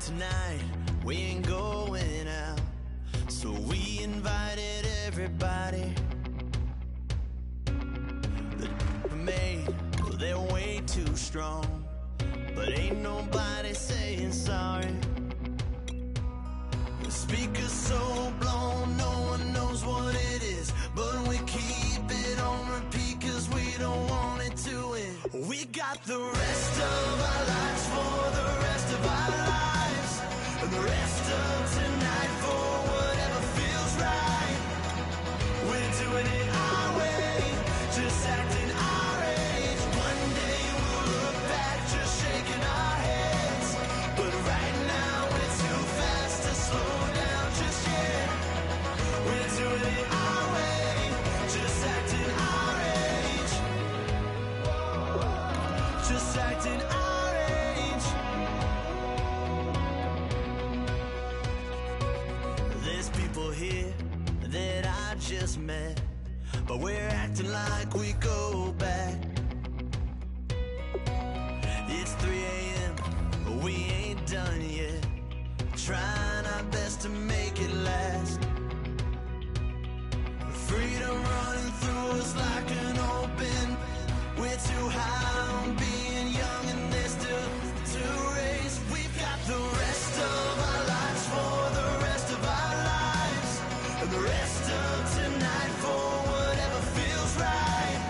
tonight we ain't going out, so we invited everybody. The made, well, they're way too strong, but ain't nobody saying sorry. The speaker's so blown, no one knows what it is, but we keep it on repeat cause we don't want it to end. We got the rest of our lives for the rest of our lives, and the rest of tonight for whatever feels right. We're doing it our way, just acting our age. One day we'll look back just shaking our heads, but right now we're too fast to slow down just yet. We're doing it our way, just acting our age, just acting our age. There's people here that I just met, but we're acting like we go back. It's 3 a.m., but we ain't done yet, trying our best to make it last. Freedom running through us like an open. We're too high on being young and there's still to race. We've got the rest of our lives for the rest of our lives, and the rest of tonight for whatever feels right.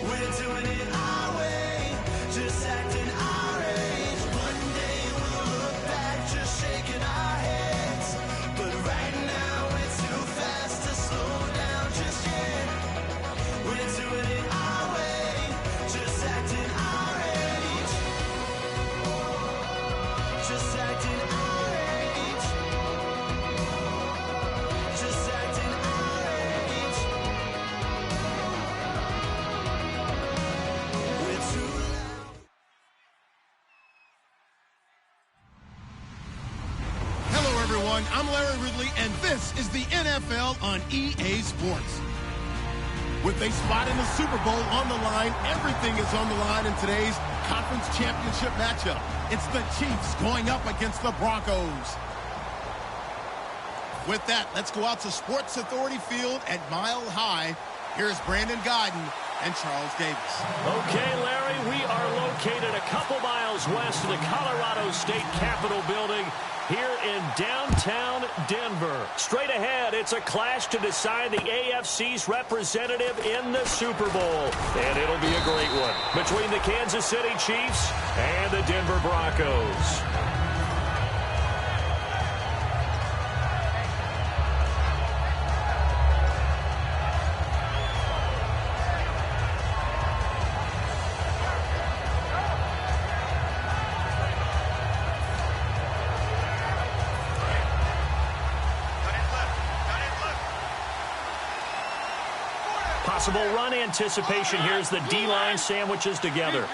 We're doing it our way, just acting our age. One day we'll look back just shaking our heads, but right now we're too fast to slow down just yet. We're doing it our way, just acting our age, just acting our age, just acting our age. We're too loud. Hello, everyone. I'm Larry Ridley, and this is the NFL on EA Sports. With a spot in the Super Bowl on the line, everything is on the line in today's conference championship matchup. It's the Chiefs going up against the Broncos. With that, let's go out to Sports Authority Field at Mile High. Here's Brandon Guyton and Charles Davis. Okay, Larry, we are located a couple miles west of the Colorado State Capitol building here in downtown Denver. Straight ahead, it's a clash to decide the AFC's representative in the Super Bowl. And it'll be a great one between the Kansas City Chiefs and the Denver Broncos. Possible run anticipation. Here's the D-line sandwiches together.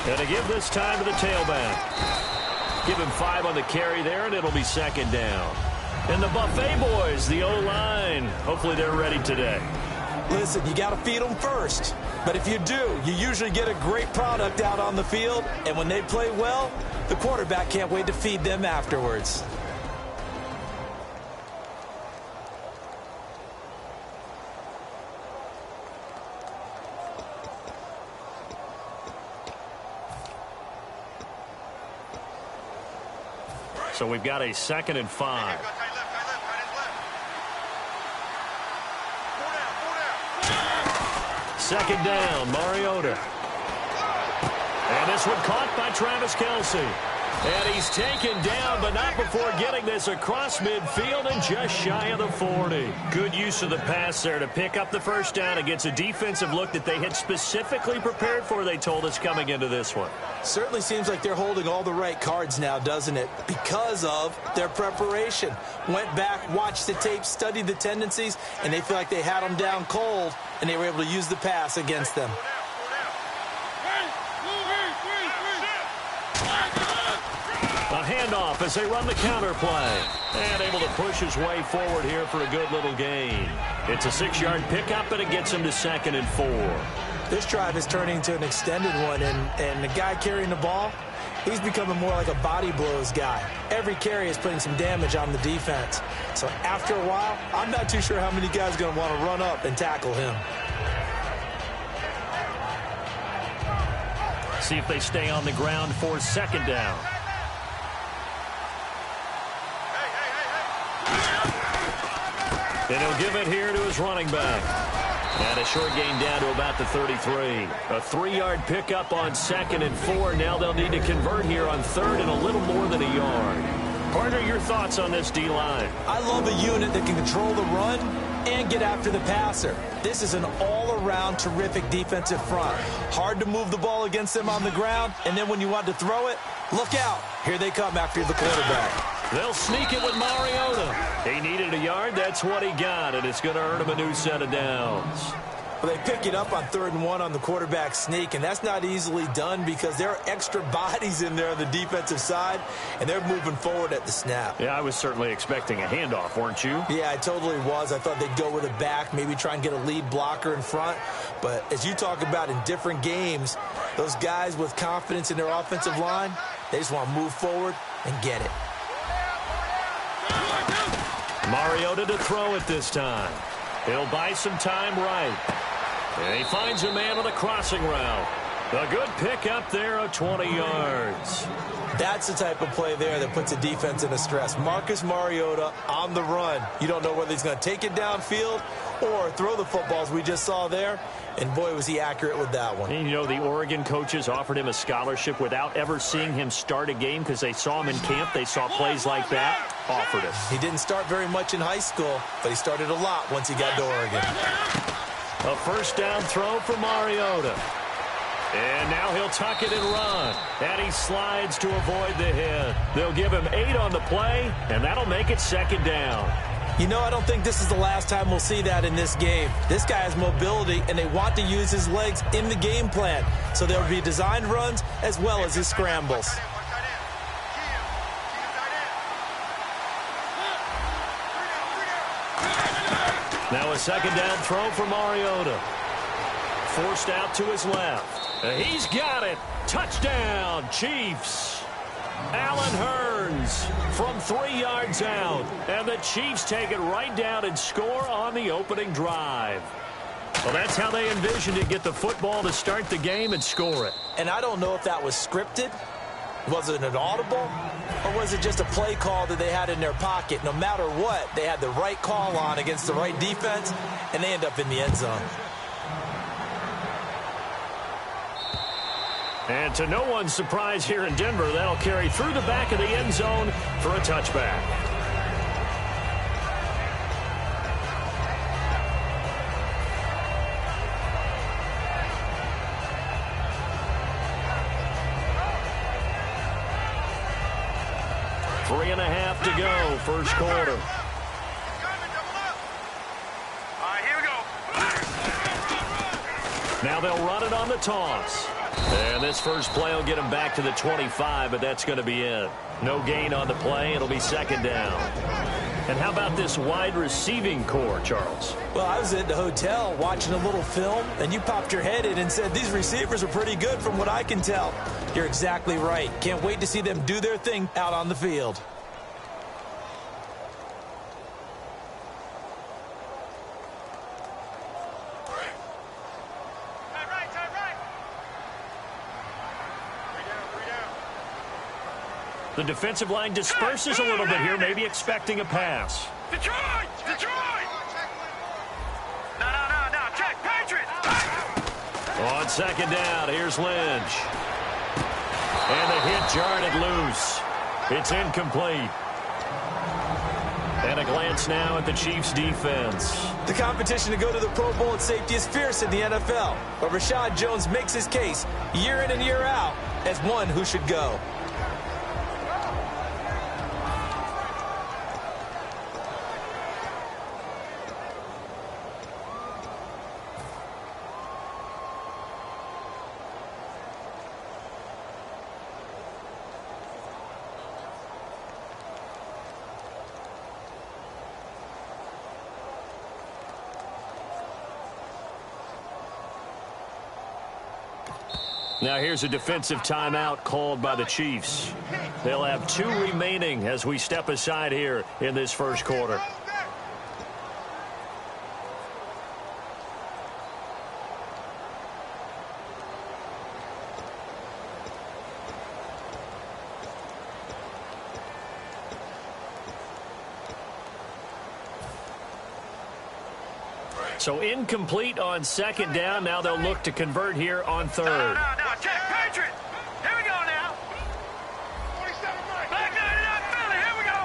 And to give this time to the tailback. Give him 5 on the carry there, and it'll be second down. And the Buffet boys, the O-line. Hopefully they're ready today. Listen, you got to feed them first. But if you do, you usually get a great product out on the field. And when they play well, the quarterback can't wait to feed them afterwards. So we've got a 2nd and 5. Second down, Mariota. And this one caught by Travis Kelce. And he's taken down, but not before getting this across midfield and just shy of the 40. Good use of the pass there to pick up the first down against a defensive look that they had specifically prepared for, they told us, coming into this one. Certainly seems like they're holding all the right cards now, doesn't it? Because of their preparation. Went back, watched the tape, studied the tendencies, and they feel like they had them down cold, and they were able to use the pass against them. A handoff as they run the counter play. And able to push his way forward here for a good little gain. It's a 6-yard pickup, and it gets him to 2nd and 4. This drive is turning into an extended one, and the guy carrying the ball, he's becoming more like a body blows guy. Every carry is putting some damage on the defense. So after a while, I'm not too sure how many guys are going to want to run up and tackle him. See if they stay on the ground for 2nd down. And he'll give it here to his running back. And a short gain down to about the 33. A 3-yard pickup on 2nd and 4. Now they'll need to convert here on 3rd and a little more than a yard. Partner, your thoughts on this D-line? I love a unit that can control the run and get after the passer. This is an all-around terrific defensive front. Hard to move the ball against them on the ground, and then when you want to throw it, look out. Here they come after the quarterback. They'll sneak it with Mariota. He needed a yard. That's what he got, and it's going to earn him a new set of downs. Well, they pick it up on 3rd and 1 on the quarterback sneak, and that's not easily done because there are extra bodies in there on the defensive side, and they're moving forward at the snap. Yeah, I was certainly expecting a handoff, weren't you? Yeah, I totally was. I thought they'd go with a back, maybe try and get a lead blocker in front. But as you talk about in different games, those guys with confidence in their offensive line, they just want to move forward and get it. Mariota to throw it this time. He'll buy some time right. And he finds a man on the crossing route. A good pickup there of 20 yards. That's the type of play there that puts a defense in a stress. Marcus Mariota on the run. You don't know whether he's going to take it downfield or throw the footballs we just saw there. And boy, was he accurate with that one. And you know, the Oregon coaches offered him a scholarship without ever seeing him start a game because they saw him in camp. They saw plays like that. Offered him. He didn't start very much in high school, but he started a lot once he got to Oregon. A 1st down throw for Mariota. And now he'll tuck it and run. And he slides to avoid the hit. They'll give him 8 on the play, and that'll make it 2nd down. You know, I don't think this is the last time we'll see that in this game. This guy has mobility, and they want to use his legs in the game plan. So there will be designed runs as well as his scrambles. Now a 2nd down throw for Mariota. Forced out to his left. He's got it. Touchdown, Chiefs. Allen Hurns from 3 yards out. And the Chiefs take it right down and score on the opening drive. Well, that's how they envisioned it. Get the football to start the game and score it. And I don't know if that was scripted. Was it an audible? Or was it just a play call that they had in their pocket? No matter what, they had the right call on against the right defense, and they end up in the end zone. And to no one's surprise here in Denver, that'll carry through the back of the end zone for a touchback. Three and a half to go, first quarter. Now they'll run it on the toss. And this first play will get him back to the 25, but that's going to be it. No gain on the play. It'll be 2nd down. And how about this wide receiving core, Charles? Well, I was at the hotel watching a little film, and you popped your head in and said, these receivers are pretty good from what I can tell. You're exactly right. Can't wait to see them do their thing out on the field. The defensive line disperses a little bit here, maybe expecting a pass. Detroit! Detroit! No, check, Patriots! On 2nd down, here's Lynch. And the hit jarred it loose. It's incomplete. And a glance now at the Chiefs' defense. The competition to go to the Pro Bowl at safety is fierce in the NFL, but Rashad Jones makes his case year in and year out as one who should go. Now here's a defensive timeout called by the Chiefs. They'll have 2 remaining as we step aside here in this first quarter. So incomplete on second down. Now they'll look to convert here on third. No, check, Patriot. Here we go now. 47 right. Back up, Philly. Here we go.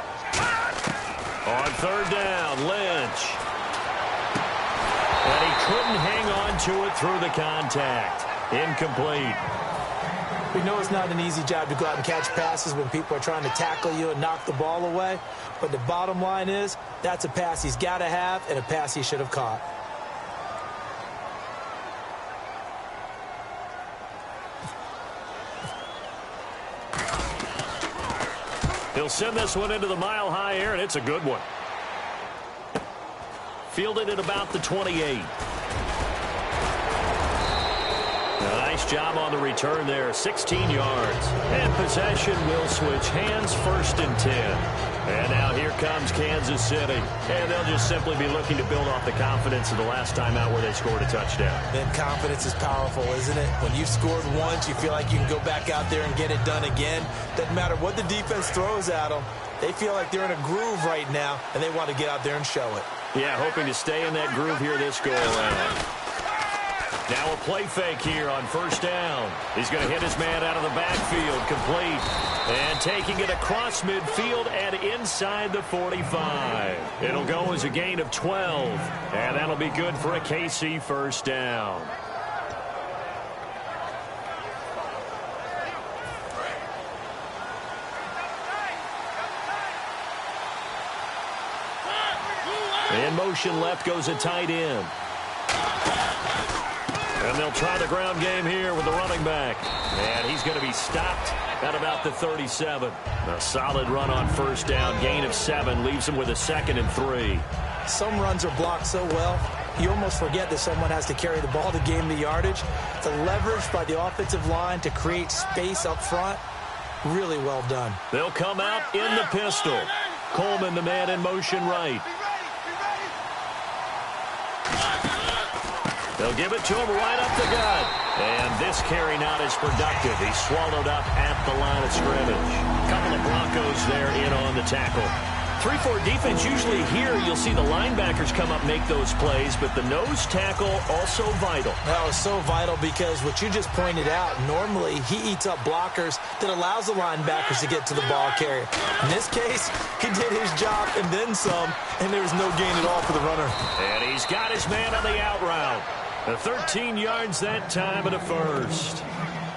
On third down, Lynch. And he couldn't hang on to it through the contact. Incomplete. We know it's not an easy job to go out and catch passes when people are trying to tackle you and knock the ball away. But the bottom line is, that's a pass he's got to have and a pass he should have caught. He'll send this one into the mile-high air, and it's a good one. Fielded at about the 28. A nice job on the return there, 16 yards. And possession will switch hands, 1st and 10. And now here comes Kansas City. And they'll just simply be looking to build off the confidence of the last time out where they scored a touchdown. Then confidence is powerful, isn't it? When you've scored once, you feel like you can go back out there and get it done again. Doesn't matter what the defense throws at them. They feel like they're in a groove right now, and they want to get out there and show it. Yeah, hoping to stay in that groove here this go-around. Now a play fake here on 1st down. He's going to hit his man out of the backfield, complete. And taking it across midfield and inside the 45. It'll go as a gain of 12. And that'll be good for a KC 1st down. In motion left goes a tight end. And they'll try the ground game here with the running back. And he's going to be stopped at about the 37. A solid run on 1st down. Gain of 7 leaves him with a 2nd and 3. Some runs are blocked so well, you almost forget that someone has to carry the ball to gain the yardage. The leverage by the offensive line to create space up front, really well done. They'll come out in the pistol. Coleman, the man in motion right. They'll give it to him right up the gut. And this carry not as productive. He's swallowed up at the line of scrimmage. A couple of Broncos there in on the tackle. 3-4 defense, usually here you'll see the linebackers come up make those plays, but the nose tackle also vital. That was so vital because what you just pointed out, normally he eats up blockers that allows the linebackers to get to the ball carrier. In this case, he did his job and then some, and there was no gain at all for the runner. And he's got his man on the out route. The 13 yards that time and a 1st.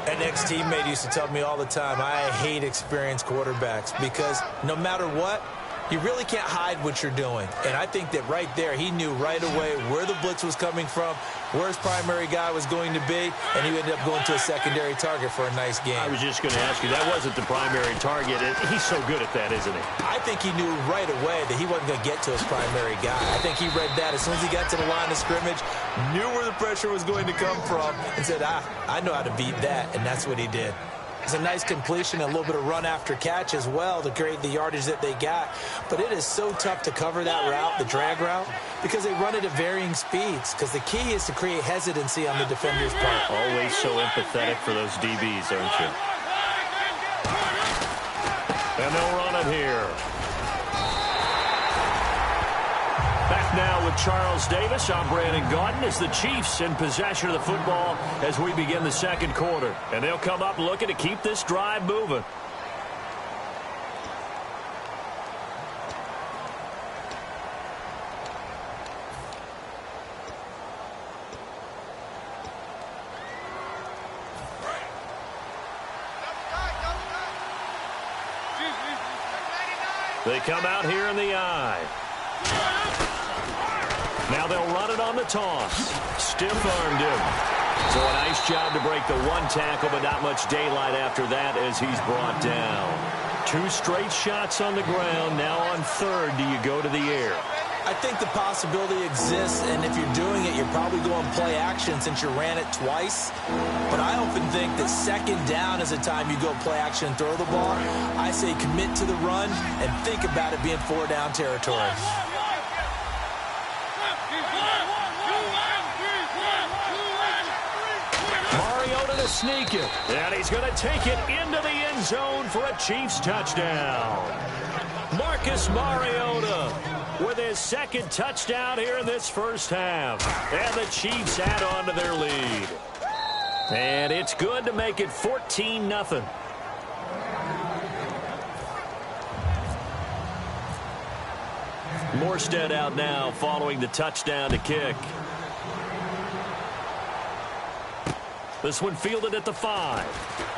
An ex-teammate used to tell me all the time, I hate experienced quarterbacks because no matter what, you really can't hide what you're doing. And I think that right there, he knew right away where the blitz was coming from, where his primary guy was going to be, and he ended up going to a secondary target for a nice game. I was just going to ask you, that wasn't the primary target. He's so good at that, isn't he? I think he knew right away that he wasn't going to get to his primary guy. I think he read that as soon as he got to the line of scrimmage, knew where the pressure was going to come from, and said, I know how to beat that, and that's what he did. It's a nice completion, a little bit of run after catch as well to create the yardage that they got. But it is so tough to cover that route, the drag route, because they run it at varying speeds. Because the key is to create hesitancy on the defender's part. Always so empathetic for those DBs, aren't you? And they'll run it here. Back now with Charles Davis. I'm Brandon Gaudin as the Chiefs in possession of the football as we begin the second quarter. And they'll come up looking to keep this drive moving. They come out here in the eye. Now they'll run it on the toss. Stiff-armed him. So a nice job to break the one tackle, but not much daylight after that as he's brought down. 2 straight shots on the ground. Now on 3rd, do you go to the air? I think the possibility exists, and if you're doing it, you're probably going play action since you ran it twice. But I often think that second down is the time you go play action and throw the ball. I say commit to the run and think about it being 4-down territory. Mariota to sneak it, and he's going to take it into the end zone for a Chiefs touchdown. Marcus Mariota with his second touchdown here in this first half. And the Chiefs add on to their lead. And it's good to make it 14-0. Morstead out now following the touchdown to kick. This one fielded at the 5.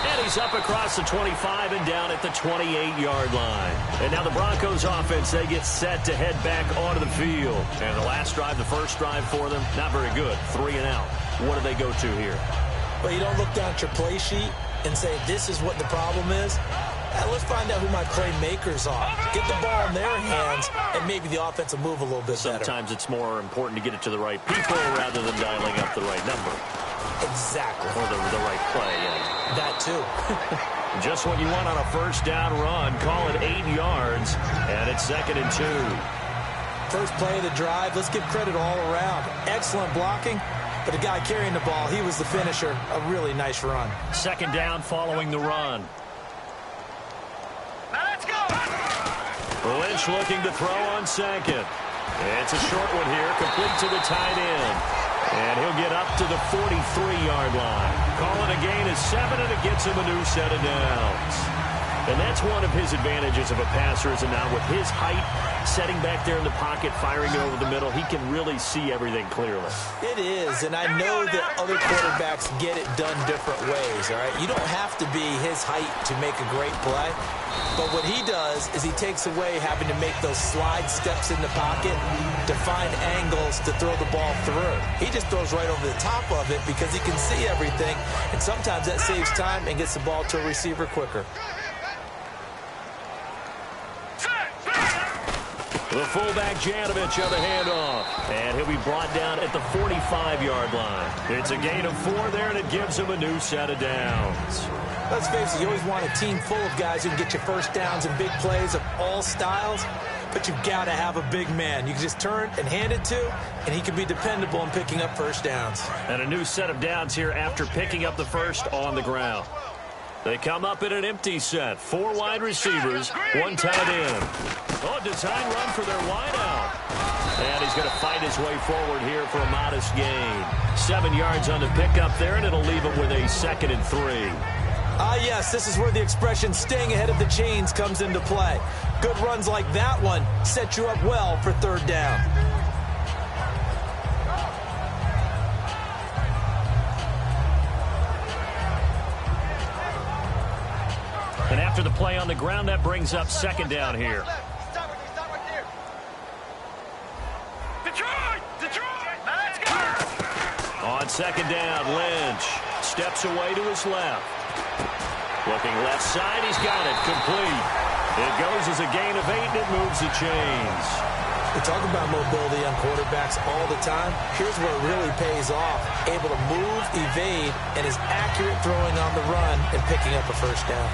And he's up across the 25 and down at the 28-yard line. And now the Broncos offense, they get set to head back onto the field. And the last drive, the first drive for them, not very good. 3 and out. What do they go to here? Well, you don't look down at your play sheet and say, this is what the problem is. Let's find out who my playmakers are. Get the ball in their hands, and maybe the offense will move a little bit better. Sometimes it's more important to get it to the right people rather than dialing up the right number. Exactly. Or the right play. Yeah. That, too. Just what you want on a first down run. Call it 8 yards, and it's 2nd and 2. First play of the drive. Let's give credit all around. Excellent blocking. But the guy carrying the ball, he was the finisher. A really nice run. 2nd down following the run. Now let's go. Lynch looking to throw on 2nd. It's a short one here, complete to the tight end. And he'll get up to the 43-yard line. Call it a gain of 7, and it gets him a new set of downs. And that's one of his advantages of a passer, is now with his height, setting back there in the pocket, firing it over the middle, he can really see everything clearly. It is, and I know that other quarterbacks get it done different ways, all right? You don't have to be his height to make a great play. But what he does is he takes away having to make those slide steps in the pocket to find angles to throw the ball through. He just throws right over the top of it because he can see everything, and sometimes that saves time and gets the ball to a receiver quicker. The fullback Janovich on the handoff, and he'll be brought down at the 45-yard line. It's a gain of 4 there, and it gives him a new set of downs. Let's face it, you always want a team full of guys who can get you first downs and big plays of all styles, but you've got to have a big man you can just turn and hand it to, and he can be dependable in picking up first downs. And a new set of downs here after picking up the first on the ground. They come up in an empty set. 4 wide receivers, 1 tight end. Oh, design run for their wideout. And he's going to fight his way forward here for a modest gain. 7 yards on the pickup there, and it'll leave him with a 2nd and 3. Yes, this is where the expression staying ahead of the chains comes into play. Good runs like that one set you up well for 3rd down. And after the play on the ground, that brings up 2nd down here. Detroit! Let's go! On 2nd down, Lynch steps away to his left. Looking left side, he's got it, complete. It goes as a gain of 8, and it moves the chains. We talk about mobility on quarterbacks all the time. Here's where it really pays off. Able to move, evade, and is accurate throwing on the run and picking up a first down.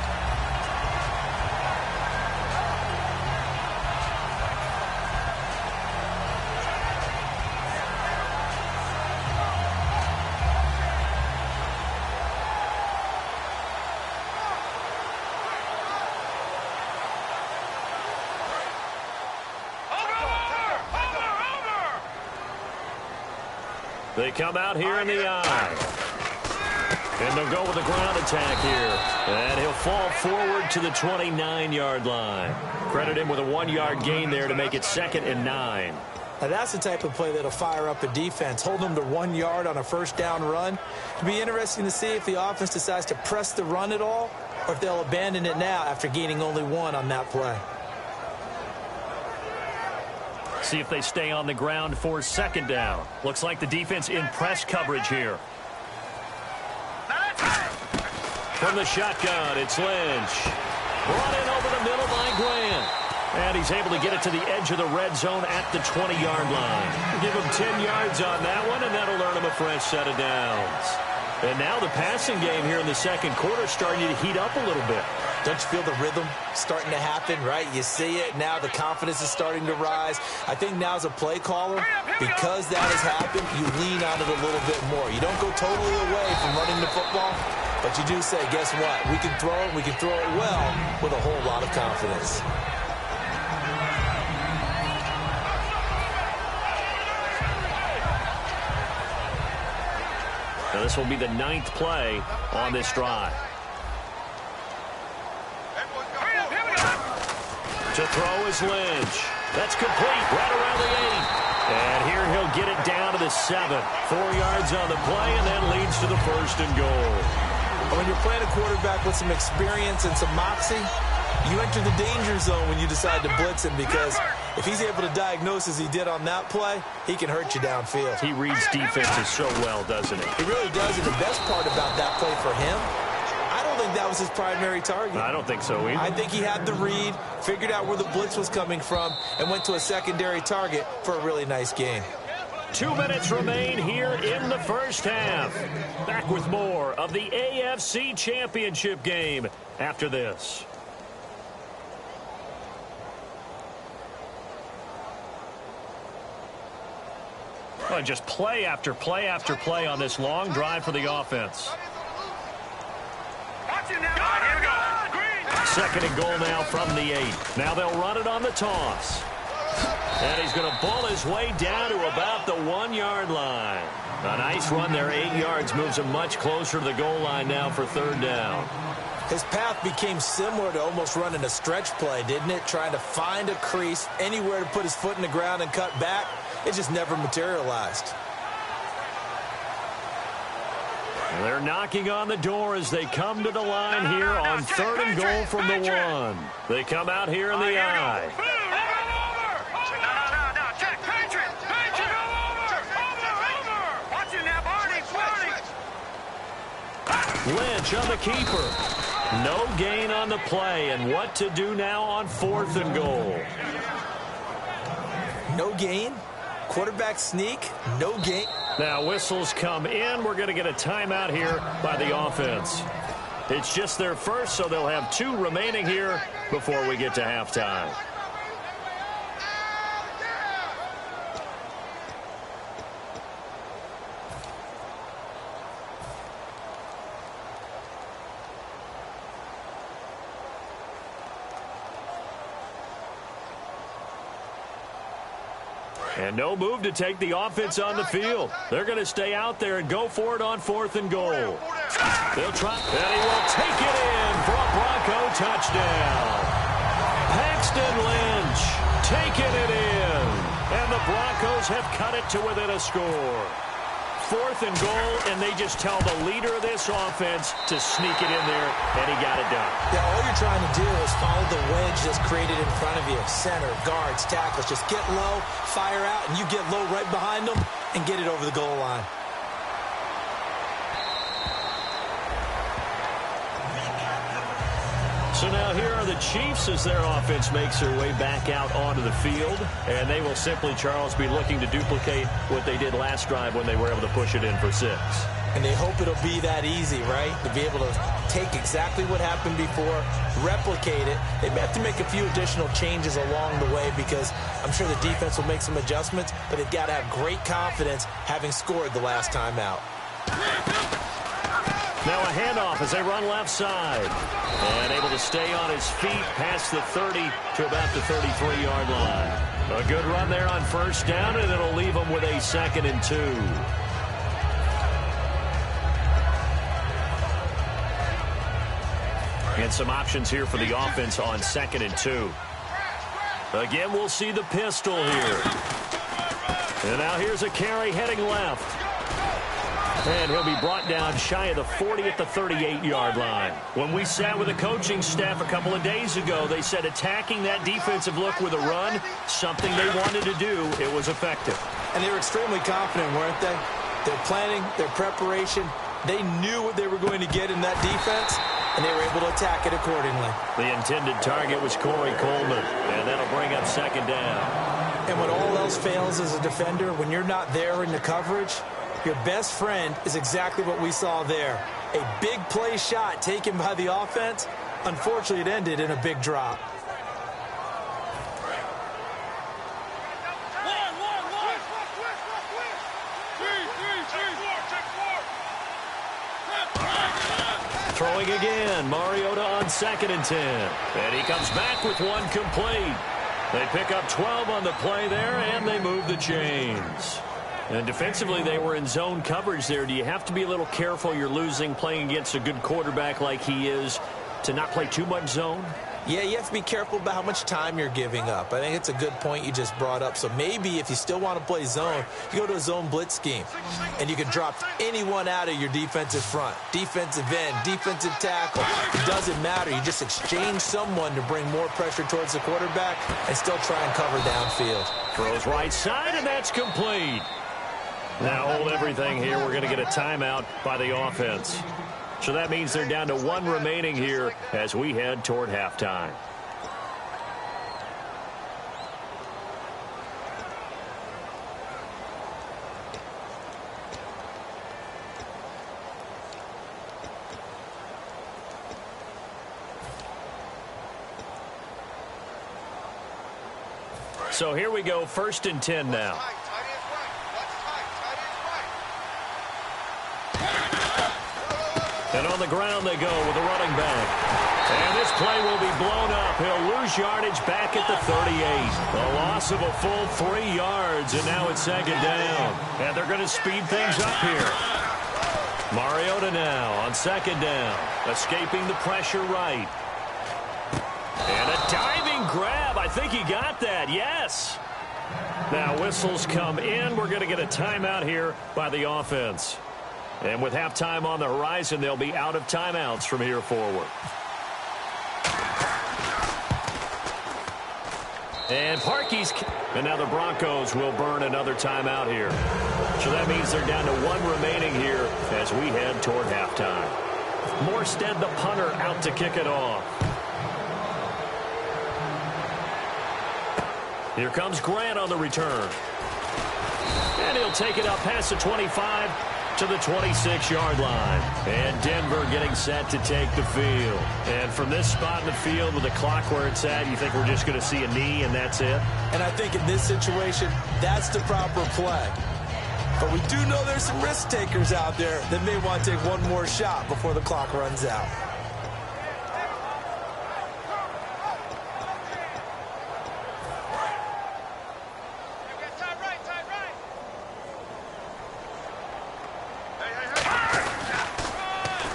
They come out here in the eye. And they'll go with a ground attack here. And he'll fall forward to the 29-yard line. Credit him with a 1-yard gain there to make it 2nd and 9. Now that's the type of play that'll fire up a defense. Hold them to 1 yard on a first down run. It'll be interesting to see if the offense decides to press the run at all, or if they'll abandon it now after gaining only 1 on that play. See if they stay on the ground for 2nd down. Looks like the defense in press coverage here. From the shotgun, it's Lynch. Brought in over the middle by Grant. And he's able to get it to the edge of the red zone at the 20-yard line. Give him 10 yards on that one, and that'll earn him a fresh set of downs. And now the passing game here in the second quarter is starting to heat up a little bit. Don't you feel the rhythm starting to happen, right? You see it. Now the confidence is starting to rise. I think now as a play caller, because that has happened, you lean on it a little bit more. You don't go totally away from running the football, but you do say, guess what? We can throw it. We can throw it well with a whole lot of confidence. Now this will be the 9th play on this drive. To throw is Lynch. That's complete right around the 8. And here he'll get it down to the 7. 4 yards on the play and then leads to the 1st and goal. When you're playing a quarterback with some experience and some moxie, you enter the danger zone when you decide to blitz him, because if he's able to diagnose as he did on that play, he can hurt you downfield. He reads defenses so well, doesn't he? He really does, and the best part about that play for him, I don't think that was his primary target. I don't think so either. I think he had the read, figured out where the blitz was coming from, and went to a secondary target for a really nice gain. 2 minutes remain here in the first half. Back with more of the AFC Championship game after this. Well, just play after play after play on this long drive for the offense. Second and goal now from the 8. Now they'll run it on the toss. And he's going to ball his way down to about the 1-yard line. A nice run there, 8 yards, moves him much closer to the goal line now for 3rd down. His path became similar to almost running a stretch play, didn't it? Trying to find a crease, anywhere to put his foot in the ground and cut back. It just never materialized. They're knocking on the door as they come to the line here on 3rd and goal from the 1. They come out here in the I. Lynch on the keeper. No gain on the play, and what to do now on 4th and goal. No gain? Quarterback sneak? No gain? Now whistles come in. We're going to get a timeout here by the offense. It's just their first, so they'll have 2 remaining here before we get to halftime. And no move to take the offense on the field. They're going to stay out there and go for it on 4th and goal. They'll try, and he will take it in for a Bronco touchdown. Paxton Lynch taking it in. And the Broncos have cut it to within a score. 4th and goal, and they just tell the leader of this offense to sneak it in there, and he got it done. Yeah, all you're trying to do is follow the wedge that's created in front of you. Center, guards, tackles. Just get low, fire out, and you get low right behind them and get it over the goal line. So now here are the Chiefs as their offense makes their way back out onto the field. And they will simply, Charles, be looking to duplicate what they did last drive when they were able to push it in for 6. And they hope it'll be that easy, right? To be able to take exactly what happened before, replicate it. They may have to make a few additional changes along the way, because I'm sure the defense will make some adjustments, but they've got to have great confidence having scored the last time out. Now a handoff as they run left side. And able to stay on his feet past the 30 to about the 33-yard line. A good run there on 1st down, and it'll leave them with a 2nd and 2. And some options here for the offense on 2nd and 2. Again, we'll see the pistol here. And now here's a carry heading left. And he'll be brought down shy of the 40 at the 38-yard line. When we sat with the coaching staff a couple of days ago, they said attacking that defensive look with a run, something they wanted to do, it was effective. And they were extremely confident, weren't they? Their planning, their preparation, they knew what they were going to get in that defense, and they were able to attack it accordingly. The intended target was Corey Coleman, and that'll bring up second down. And when all else fails as a defender, when you're not there in the coverage, your best friend is exactly what we saw there. A big play shot taken by the offense. Unfortunately, it ended in a big drop. Throwing again, Mariota on 2nd and 10. And he comes back with one complete. They pick up 12 on the play there, and they move the chains. And defensively, they were in zone coverage there. Do you have to be a little careful? You're losing, playing against a good quarterback like he is, to not play too much zone? Yeah, you have to be careful about how much time you're giving up. I think it's a good point you just brought up. So maybe if you still want to play zone, you go to a zone blitz scheme. And you can drop anyone out of your defensive front. Defensive end, defensive tackle. It doesn't matter. You just exchange someone to bring more pressure towards the quarterback and still try and cover downfield. Throws right side, and that's complete. Now hold everything here. We're going to get a timeout by the offense. So that means they're down to one remaining here as we head toward halftime. So here we go, 1st and 10 now. And on the ground they go with a running back. And this play will be blown up. He'll lose yardage back at the 38. A loss of a full 3 yards, and now it's 2nd down. And they're going to speed things up here. Mariota now on 2nd down, escaping the pressure right. And a diving grab. I think he got that, yes. Now whistles come in. We're going to get a timeout here by the offense. And with halftime on the horizon, they'll be out of timeouts from here forward. And Parkey's... And now the Broncos will burn another timeout here. So that means they're down to one remaining here as we head toward halftime. Morstead, the punter, out to kick it off. Here comes Grant on the return. And he'll take it up past the 25 to the 26-yard line. And Denver getting set to take the field. And from this spot in the field with the clock where it's at, you think we're just going to see a knee and that's it? And I think in this situation, that's the proper play. But we do know there's some risk takers out there that may want to take one more shot before the clock runs out.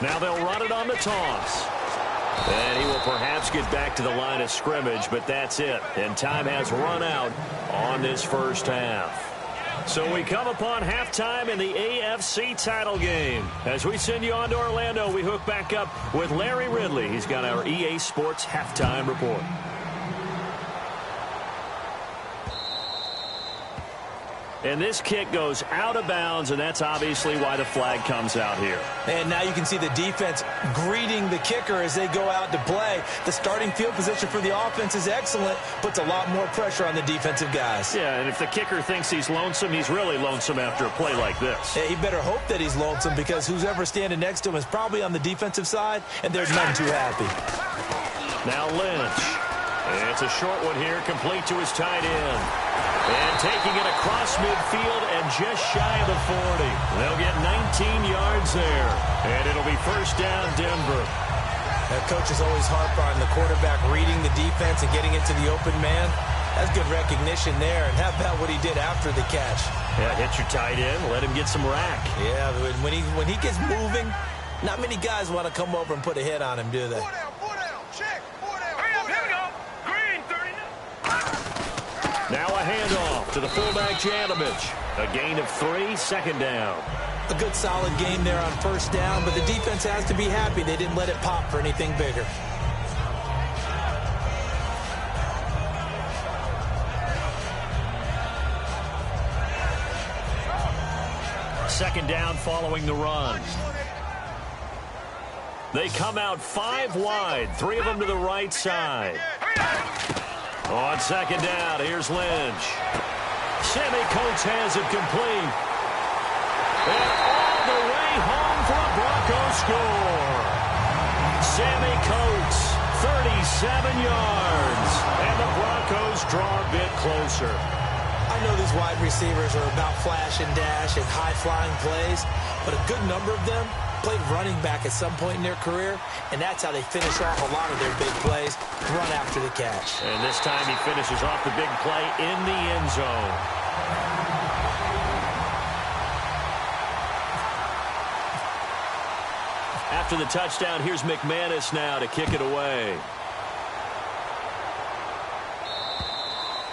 Now they'll run it on the toss. And he will perhaps get back to the line of scrimmage, but that's it. And time has run out on this first half. So we come upon halftime in the AFC title game. As we send you on to Orlando, we hook back up with Larry Ridley. He's got our EA Sports halftime report. And this kick goes out of bounds, and that's obviously why the flag comes out here. And now you can see the defense greeting the kicker as they go out to play. The starting field position for the offense is excellent, puts a lot more pressure on the defensive guys. Yeah, and if the kicker thinks he's lonesome, he's really lonesome after a play like this. Yeah, he better hope that he's lonesome because who's ever standing next to him is probably on the defensive side, and they're none too happy. Now Lynch. It's a short one here, complete to his tight end. And taking it across midfield and just shy of the 40. They'll get 19 yards there. And it'll be first down, Denver. That coach is always harp on the quarterback reading the defense and getting it to the open man. That's good recognition there. And how about what he did after the catch? Yeah, hit your tight end, let him get some rack. Yeah, when he gets moving, not many guys want to come over and put a hit on him, do they? Four down, check. Hurry up, here we go. Green, 39. Now a handoff to the fullback, Janovich. A gain of 3, second down. A good solid game there on first down, but the defense has to be happy they didn't let it pop for anything bigger. Second down following the run. They come out 5 wide, 3 of them to the right side. On second down, here's Lynch. Sammy Coates has it complete. And all the way home for a Broncos score. Sammy Coates, 37 yards. And the Broncos draw a bit closer. I know these wide receivers are about flash and dash and high-flying plays, but a good number of them played running back at some point in their career, and that's how they finish off a lot of their big plays, run after the catch. And this time he finishes off the big play in the end zone. After the touchdown, here's McManus now to kick it away.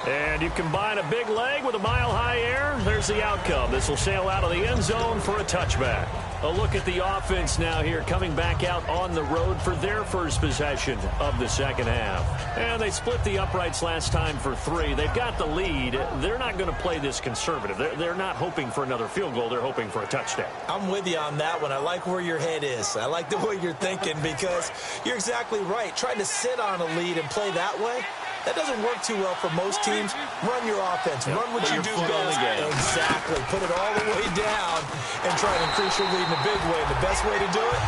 And you combine a big leg with a mile-high air, there's the outcome. This will sail out of the end zone for a touchback. A look at the offense now here, coming back out on the road for their first possession of the second half. And they split the uprights last time for 3. They've got the lead. They're not going to play this conservative. They're not hoping for another field goal. They're hoping for a touchdown. I'm with you on that one. I like where your head is. I like the way you're thinking because you're exactly right. Trying to sit on a lead and play that way, that doesn't work too well for most teams. Run your offense. Yep. Run what you do best. Exactly. Put it all the way down and try to increase your lead in a big way. The best way to do it,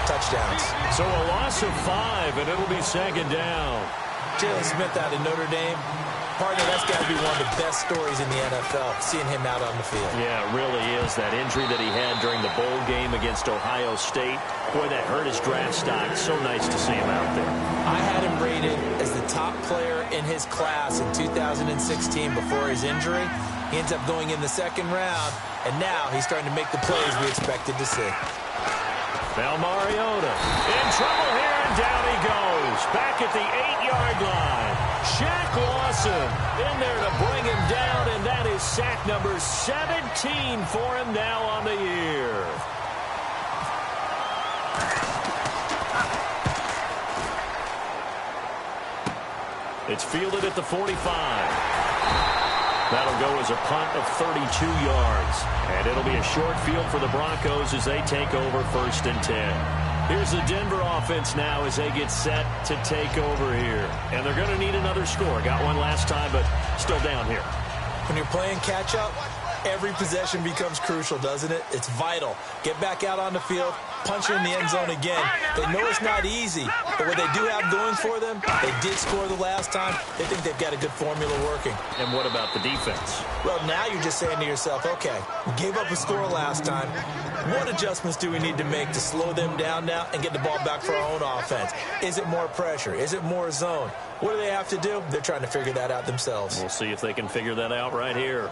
touchdowns. So a loss of 5, and it'll be second down. Jalen Smith out of Notre Dame. Partner, that's got to be one of the best stories in the NFL, seeing him out on the field. Yeah, it really is. That injury that he had during the bowl game against Ohio State, boy, that hurt his draft stock. So nice to see him out there. I had him rated as the top player in his class in 2016 before his injury. He ends up going in the second round, and now he's starting to make the plays we expected to see. Now Mariota in trouble here, and down he goes. Back at the 8-yard line. Shaq Lawson in there to bring him down, and that is sack number 17 for him now on the year. It's fielded at the 45. That'll go as a punt of 32 yards. And it'll be a short field for the Broncos as they take over 1st and 10. Here's the Denver offense now as they get set to take over here. And they're going to need another score. Got one last time, but still down here. When you're playing catch-up, every possession becomes crucial, doesn't it? It's vital. Get back out on the field, punch in the end zone again. They know it's not easy, but what they do have going for them, they did score the last time. They think they've got a good formula working. And what about the defense? Well, now you're just saying to yourself, okay, we gave up a score last time. What adjustments do we need to make to slow them down now and get the ball back for our own offense? Is it more pressure? Is it more zone? What do they have to do? They're trying to figure that out themselves. We'll see if they can figure that out right here.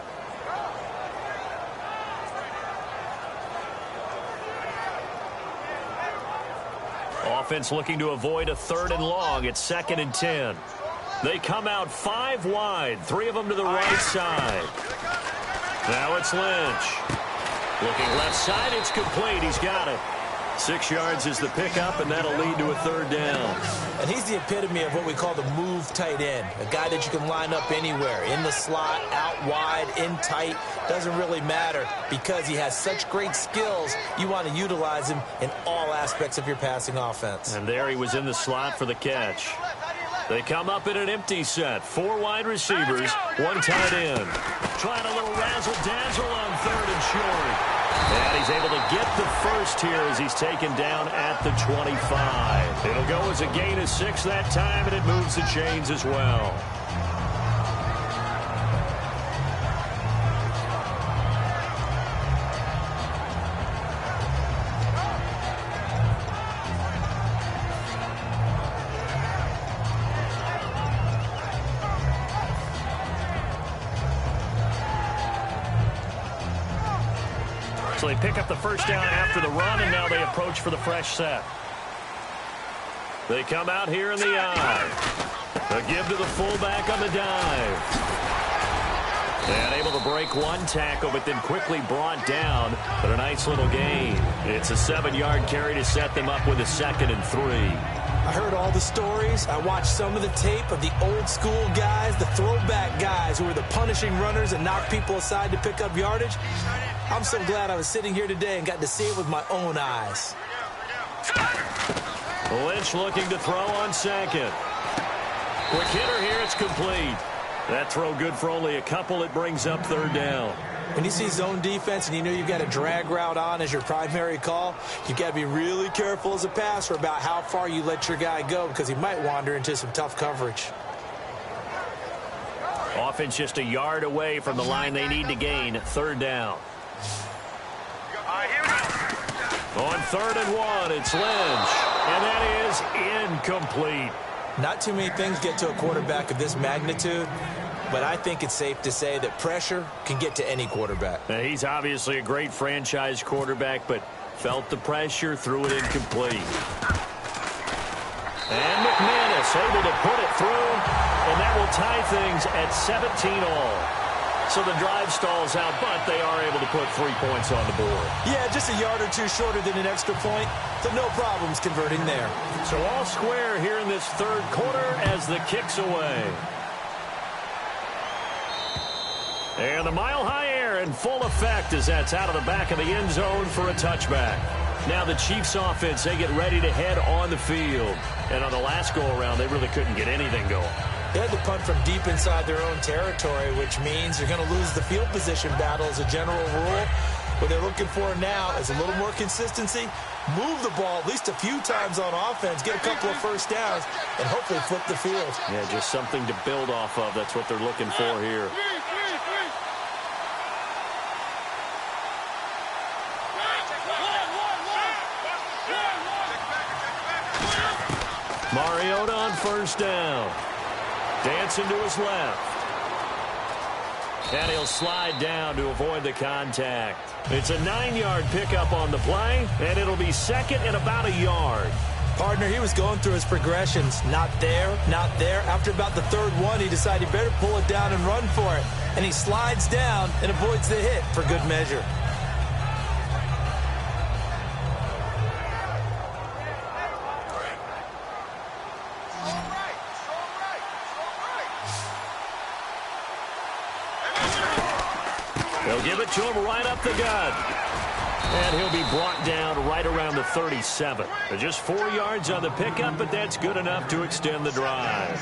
Offense looking to avoid a 3rd and long. It's 2nd and 10. They come out 5 wide, 3 of them to the right side. Now it's Lynch. Looking left side, it's complete. He's got it. 6 yards is the pickup, and that'll lead to a 3rd down. And he's the epitome of what we call the move tight end. A guy that you can line up anywhere. In the slot, out wide, in tight. Doesn't really matter because he has such great skills. You want to utilize him in all aspects of your passing offense. And there he was in the slot for the catch. They come up in an empty set. 4 wide receivers, 1 tight end. Trying a little razzle-dazzle on 3rd and short. And he's able to get the first here as he's taken down at the 25. It'll go as a gain of 6 that time, and it moves the chains as well. So they pick up the first down after the run, and now they approach for the fresh set. They come out here in the eye. A give to the fullback on the dive. And able to break 1 tackle, but then quickly brought down. But a nice little gain. It's a 7-yard carry to set them up with a 2nd and 3. I heard all the stories. I watched some of the tape of the old school guys, the throwback guys who were the punishing runners and knocked people aside to pick up yardage. I'm so glad I was sitting here today and got to see it with my own eyes. Lynch looking to throw on second. Quick hitter here, it's complete. That throw good for only a couple. It brings up third down. When you see zone defense and you know you've got a drag route on as your primary call, you've got to be really careful as a passer about how far you let your guy go because he might wander into some tough coverage. Offense just a yard away from the line they need to gain. Third down. On 3rd and 1, it's Lynch. And that is incomplete. Not too many things get to a quarterback of this magnitude, but I think it's safe to say that pressure can get to any quarterback. Now, he's obviously a great franchise quarterback, but felt the pressure, threw it incomplete. And McManus able to put it through, and that will tie things at 17 all. So the drive stalls out, but they are able to put 3 points on the board. Yeah, just a yard or two shorter than an extra point, so no problems converting there. So all square here in this third quarter as the kick's away. And the mile-high air in full effect as that's out of the back of the end zone for a touchback. Now the Chiefs offense, they get ready to head on the field. And on the last go-around, they really couldn't get anything going. They had to punt from deep inside their own territory, which means you're going to lose the field position battle as a general rule. What they're looking for now is a little more consistency, move the ball at least a few times on offense, get a couple of first downs, and hopefully flip the field. Yeah, just something to build off of. That's what they're looking for here. Mariota on first down. Dancing to his left. And he'll slide down to avoid the contact. It's a 9-yard pickup on the play, and it'll be second and about a yard. Partner, he was going through his progressions. Not there, not there. After about the third one, he decided he better pull it down and run for it. And he slides down and avoids the hit for good measure. They'll give it to him right up the gut. And he'll be brought down right around the 37. Just 4 yards on the pickup, but that's good enough to extend the drive.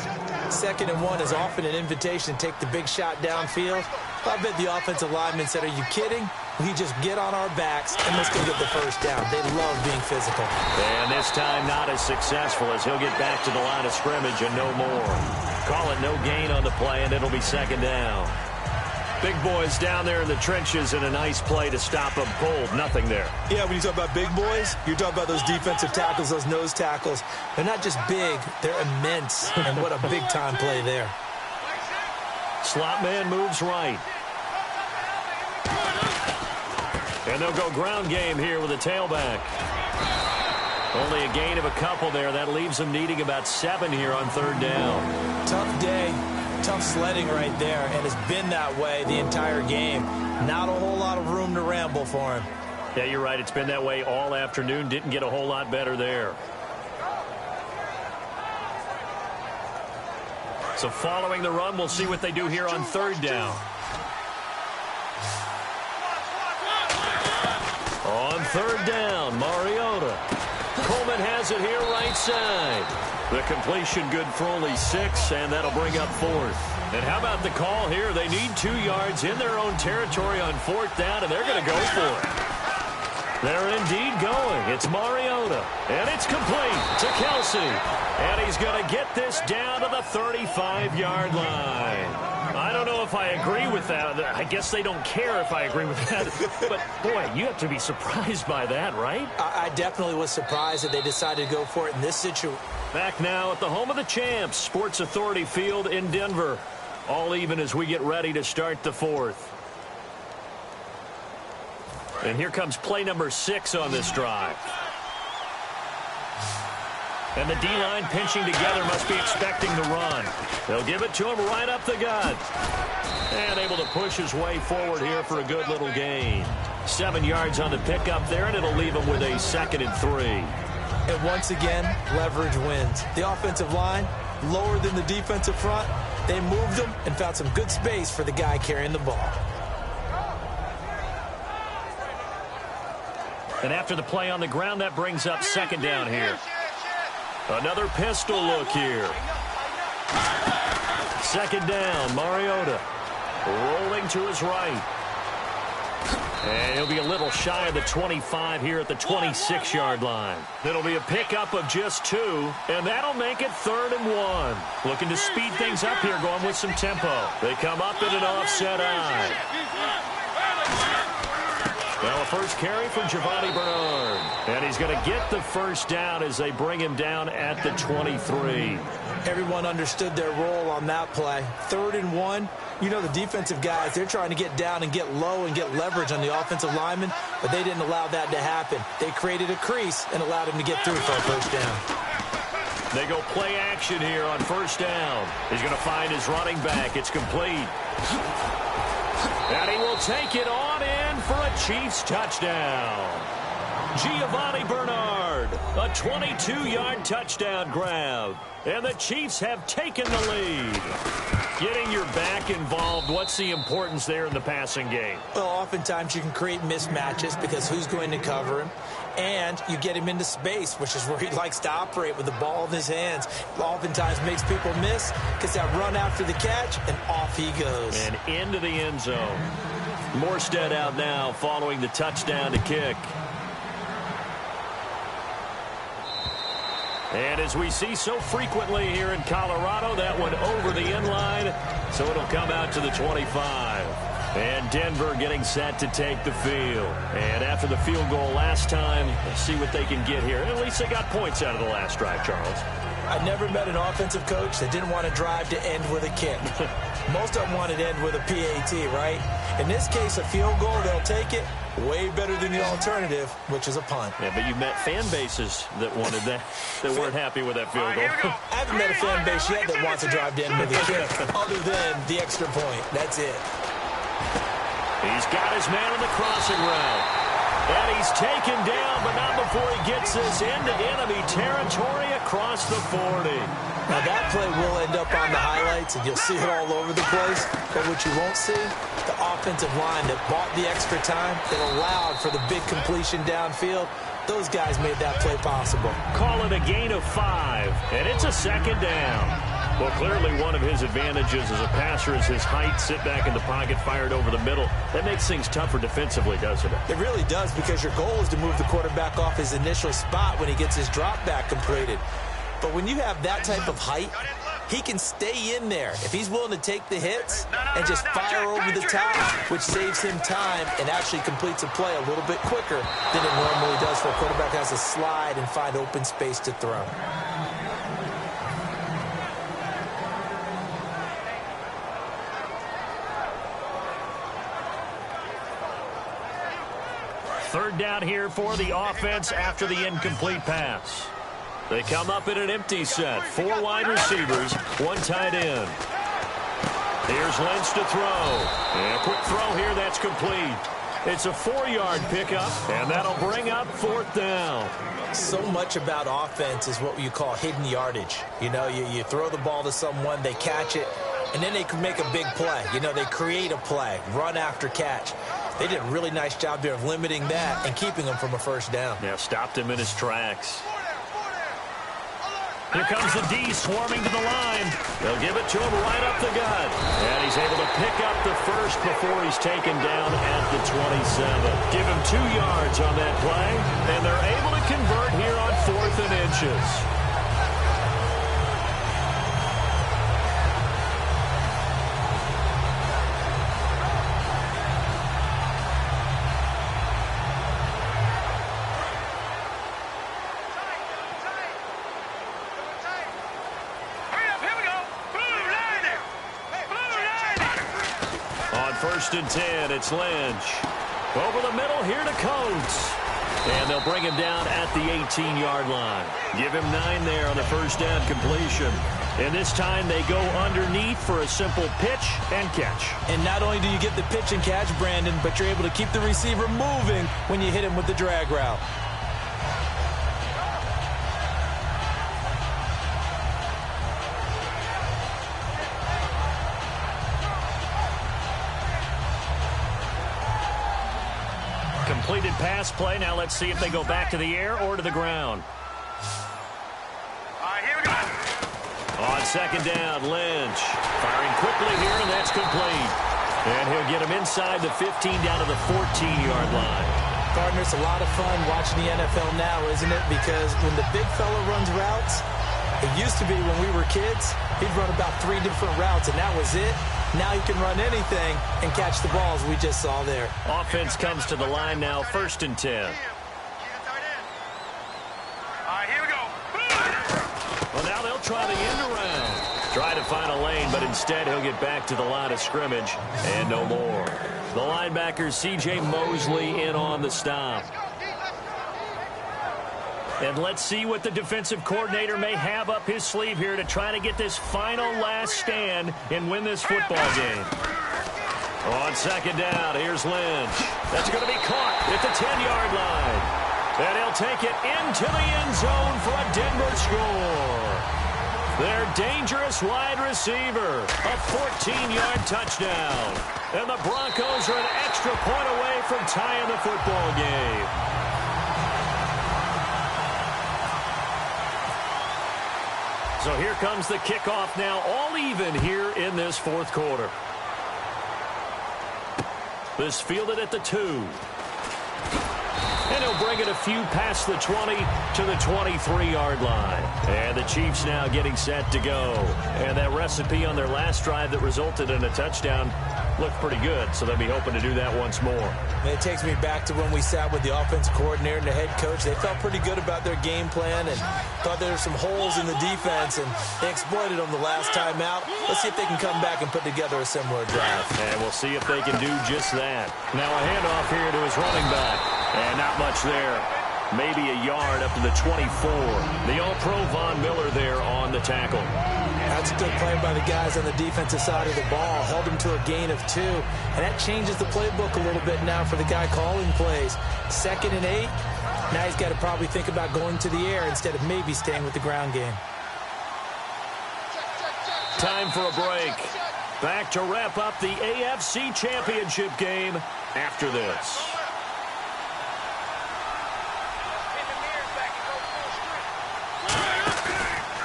2nd and 1 is often an invitation to take the big shot downfield. I bet the offensive lineman said, are you kidding? We just get on our backs and let's go get the first down. They love being physical. And this time not as successful as he'll get back to the line of scrimmage and no more. Call it no gain on the play, and it'll be 2nd down. Big boys down there in the trenches in a nice play to stop a bold nothing there. Yeah, when you talk about big boys, you're talking about those defensive tackles, those nose tackles. They're not just big, they're immense. And what a big-time play there. Slot man moves right. And they'll go ground game here with a tailback. Only a gain of a couple there. That leaves them needing about 7 here on 3rd down. Tough day. Tough sledding right there, and it's been that way the entire game. Not a whole lot of room to ramble for him. Yeah, you're right. It's been that way all afternoon. Didn't get a whole lot better there. So following the run, we'll see what they do here on 3rd down. On 3rd down, Mariota. Coleman has it here right side. The completion good for only 6, and that'll bring up 4th. And how about the call here? They need 2 yards in their own territory on 4th down, and they're going to go for it. They're indeed going. It's Mariota, and it's complete to Kelsey. And he's going to get this down to the 35-yard line. I don't know if I agree with that. I guess they don't care if I agree with that. But, boy, you have to be surprised by that, right? I definitely was surprised that they decided to go for it in this situation. Back now at the home of the champs, Sports Authority Field in Denver. All even as we get ready to start the 4th. And here comes play number 6 on this drive. And the D-line pinching together must be expecting the run. They'll give it to him right up the gut. And able to push his way forward here for a good little gain. 7 yards on the pickup there, and it'll leave him with a 2nd and 3. And once again, leverage wins. The offensive line, lower than the defensive front. They moved them and found some good space for the guy carrying the ball. And after the play on the ground, that brings up 2nd down here. Another pistol look here. Second down, Mariota rolling to his right. And he'll be a little shy of the 25 here at the 26-yard line. It'll be a pickup of just 2, and that'll make it 3rd and 1. Looking to speed things up here, going with some tempo. They come up in an offset eye. Now a first carry for Giovanni Bernard. And he's going to get the first down as they bring him down at the 23. Everyone understood their role on that play. 3rd and 1. You know, the defensive guys, they're trying to get down and get low and get leverage on the offensive lineman, but they didn't allow that to happen. They created a crease and allowed him to get through for a first down. They go play action here on first down. He's going to find his running back. It's complete. And he will take it on in for a Chiefs touchdown. Giovanni Bernard, a 22-yard touchdown grab. And the Chiefs have taken the lead. Getting your back involved, what's the importance there in the passing game? Well, oftentimes you can create mismatches because who's going to cover him? And you get him into space, which is where he likes to operate with the ball in his hands. Oftentimes makes people miss, gets that run after the catch, and off he goes. And into the end zone. Morstead out now following the touchdown to kick. And as we see so frequently here in Colorado, that one over the end line, so it'll come out to the 25. And Denver getting set to take the field. And after the field goal last time, let's see what they can get here. At least they got points out of the last drive, Charles. I never met an offensive coach that didn't want to drive to end with a kick. Most of them wanted to end with a PAT, right? In this case, a field goal, they'll take it. Way better than the alternative, which is a punt. Yeah, but you met fan bases that wanted that, that weren't happy with that field goal. I haven't met a fan base yet that wants to drive to end with a kick, other than the extra point. That's it. He's got his man on the crossing route. And he's taken down, but not before he gets this into enemy territory across the 40. Now that play will end up on the highlights, and you'll see it all over the place. But what you won't see, the offensive line that bought the extra time, that allowed for the big completion downfield, those guys made that play possible. Call it a gain of 5, and it's a second down. Well, clearly one of his advantages as a passer is his height, sit back in the pocket, fired over the middle. That makes things tougher defensively, doesn't it? It really does, because your goal is to move the quarterback off his initial spot when he gets his drop back completed. But when you have that type of height, he can stay in there if he's willing to take the hits and just fire over the top, which saves him time and actually completes a play a little bit quicker than it normally does for a quarterback who has to slide and find open space to throw. Third down here for the offense after the incomplete pass. They come up in an empty set. 4 wide receivers, 1 tight end. Here's Lynch to throw. And a quick throw here, that's complete. It's a 4-yard pickup, and that'll bring up 4th down. So much about offense is what you call hidden yardage. You know, you throw the ball to someone, they catch it, and then they can make a big play. You know, they create a play, run after catch. They did a really nice job there of limiting that and keeping him from a first down. Yeah, stopped him in his tracks. Here comes the D swarming to the line. They'll give it to him right up the gut. And he's able to pick up the first before he's taken down at the 27. Give him 2 yards on that play, and they're able to convert here on 4th and inches. First and 10, it's Lynch. Over the middle here to Coates. And they'll bring him down at the 18-yard line. Give him 9 there on the first down completion. And this time they go underneath for a simple pitch and catch. And not only do you get the pitch and catch, Brandon, but you're able to keep the receiver moving when you hit him with the drag route. Completed pass play. Now let's see if they go back to the air or to the ground. On second down, Lynch firing quickly here, and that's complete. And he'll get him inside the 15 down to the 14-yard line. Gardner, it's a lot of fun watching the NFL now, isn't it? Because when the big fella runs routes, it used to be when we were kids, he'd run about 3 different routes, and that was it. Now he can run anything and catch the balls we just saw there. Offense comes to the line now, 1st and 10. All right, here we go. Well, now they'll try the end around. Try to find a lane, but instead he'll get back to the line of scrimmage and no more. The linebacker, C.J. Mosley, in on the stop. And let's see what the defensive coordinator may have up his sleeve here to try to get this final last stand and win this football game. On second down, here's Lynch. That's going to be caught at the 10-yard line. And he'll take it into the end zone for a Denver score. Their dangerous wide receiver, a 14-yard touchdown. And the Broncos are an extra point away from tying the football game. So here comes the kickoff now, all even here in this 4th quarter. This fielded at the 2. And he'll bring it a few past the 20 to the 23-yard line. And the Chiefs now getting set to go. And that recipe on their last drive that resulted in a touchdown looked pretty good, so they'll be hoping to do that once more. And it takes me back to when we sat with the offensive coordinator and the head coach. They felt pretty good about their game plan and thought there were some holes in the defense, and they exploited them the last time out. Let's see if they can come back and put together a similar drive. And we'll see if they can do just that. Now a handoff here to his running back. And not much there. Maybe a yard up to the 24. The All-Pro Von Miller there on the tackle. That's a good play by the guys on the defensive side of the ball. Held him to a gain of 2. And that changes the playbook a little bit now for the guy calling plays. 2nd and 8. Now he's got to probably think about going to the air instead of maybe staying with the ground game. Time for a break. Back to wrap up the AFC Championship game after this.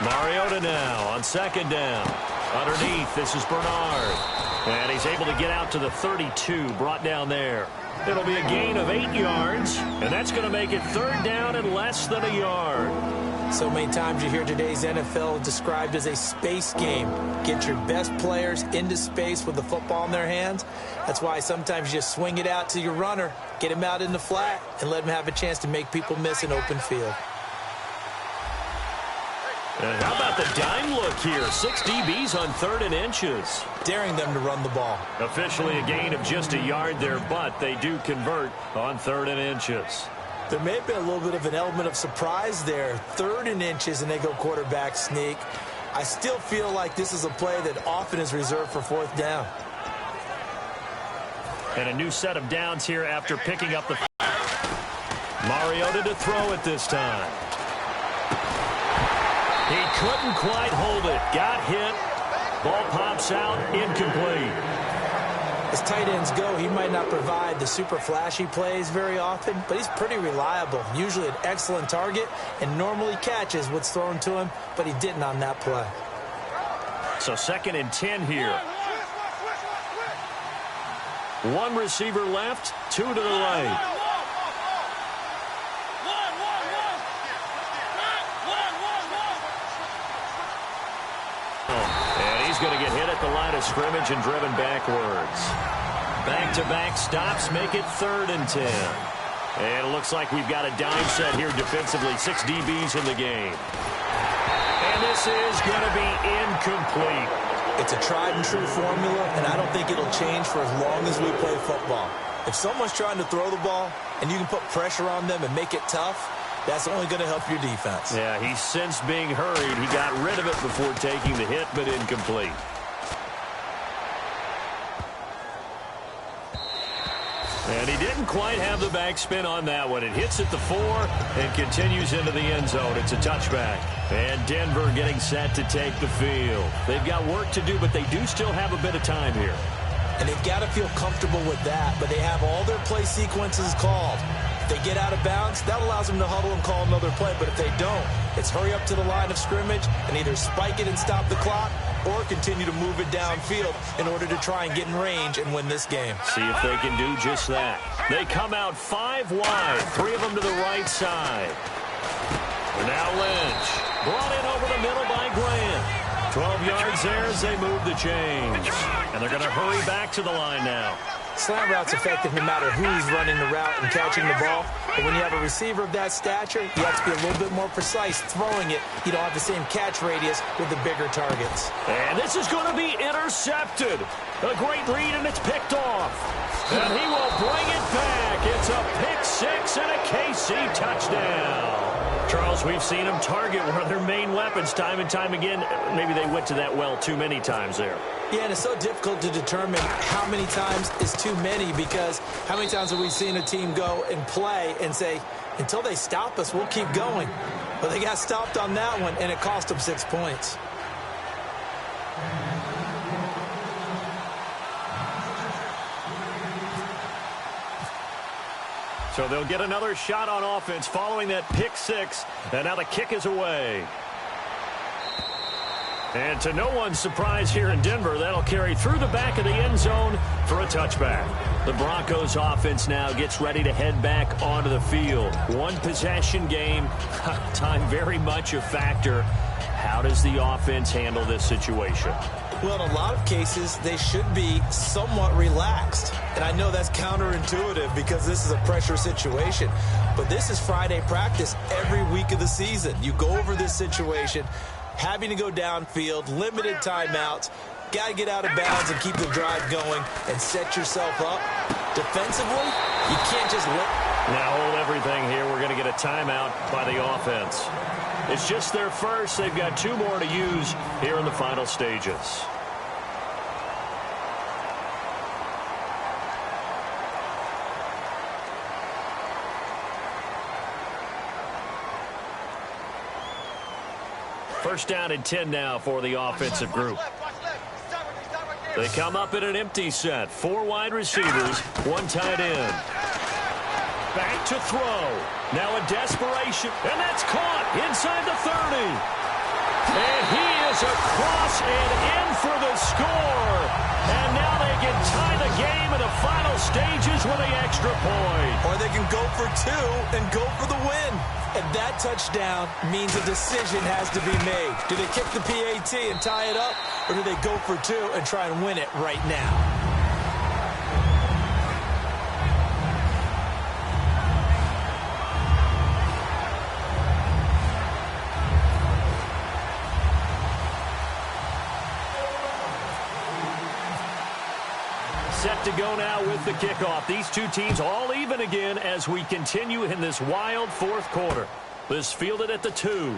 Mariota now on second down. Underneath, this is Bernard. And he's able to get out to the 32, brought down there. It'll be a gain of 8 yards, and that's going to make it 3rd down and less than a yard. So many times you hear today's NFL described as a space game. Get your best players into space with the football in their hands. That's why sometimes you just swing it out to your runner, get him out in the flat, and let him have a chance to make people miss an open field. And how about the dime look here? 6 DBs on 3rd and inches. Daring them to run the ball. Officially a gain of just a yard there, but they do convert on 3rd and inches. There may have been a little bit of an element of surprise there. 3rd and inches, and they go quarterback sneak. I still feel like this is a play that often is reserved for 4th down. And a new set of downs here after picking up the... Mariota to throw it this time. He couldn't quite hold it. Got hit. Ball pops out. Incomplete. As tight ends go, he might not provide the super flashy plays very often, but he's pretty reliable. Usually an excellent target and normally catches what's thrown to him, but he didn't on that play. So 2nd and 10 here. 1 receiver left, 2 to the right. He's going to get hit at the line of scrimmage and driven backwards. Back-to-back stops make it 3rd and 10. And it looks like we've got a dime set here defensively. 6 DBs in the game. And this is going to be incomplete. It's a tried-and-true formula, and I don't think it'll change for as long as we play football. If someone's trying to throw the ball and you can put pressure on them and make it tough, that's only going to help your defense. Yeah, he's since being hurried. He got rid of it before taking the hit, but incomplete. And he didn't quite have the backspin on that one. It hits at the 4 and continues into the end zone. It's a touchback. And Denver getting set to take the field. They've got work to do, but they do still have a bit of time here. And they've got to feel comfortable with that, but they have all their play sequences called. If they get out of bounds, that allows them to huddle and call another play. But if they don't, it's hurry up to the line of scrimmage and either spike it and stop the clock or continue to move it downfield in order to try and get in range and win this game. See if they can do just that. They come out 5 wide, 3 of them to the right side. Now Lynch, brought in over the middle by Grant. 12 yards there as they move the chains. And they're going to hurry back to the line now. Slant route's effective no matter who's running the route and catching the ball. But when you have a receiver of that stature, you have to be a little bit more precise throwing it. You don't have the same catch radius with the bigger targets. And this is going to be intercepted. A great read, and it's picked off. And he will bring it back. It's a pick 6 and a KC touchdown. Charles, we've seen them target one of their main weapons time and time again. Maybe they went to that well too many times there. Yeah, and it's so difficult to determine how many times is too many, because how many times have we seen a team go and play and say, until they stop us, we'll keep going. But they got stopped on that one, and it cost them 6 points. So they'll get another shot on offense following that pick 6, and now the kick is away. And to no one's surprise here in Denver, that'll carry through the back of the end zone for a touchback. The Broncos offense now gets ready to head back onto the field. One possession game, time very much a factor. How does the offense handle this situation? Well, in a lot of cases, they should be somewhat relaxed. And I know that's counterintuitive because this is a pressure situation. But this is Friday practice every week of the season. You go over this situation, having to go downfield, limited timeouts, got to get out of bounds and keep the drive going and set yourself up. Defensively, you can't just let... Now hold everything here. We're going to get a timeout by the offense. It's just their first. They've got 2 more to use here in the final stages. First down and 10 now for the offensive group. They come up in an empty set. 4 wide receivers, 1 tight end. Back to throw. Now a desperation. And that's caught inside the 30. And he is across and in for the score. And now they can tie the game in the final stages with the extra point. Or they can go for 2 and go for the win. And that touchdown means a decision has to be made. Do they kick the PAT and tie it up? Or do they go for 2 and try and win it right now? Set to go now with the kickoff. These 2 teams all even again as we continue in this wild 4th quarter. This fielded at the 2.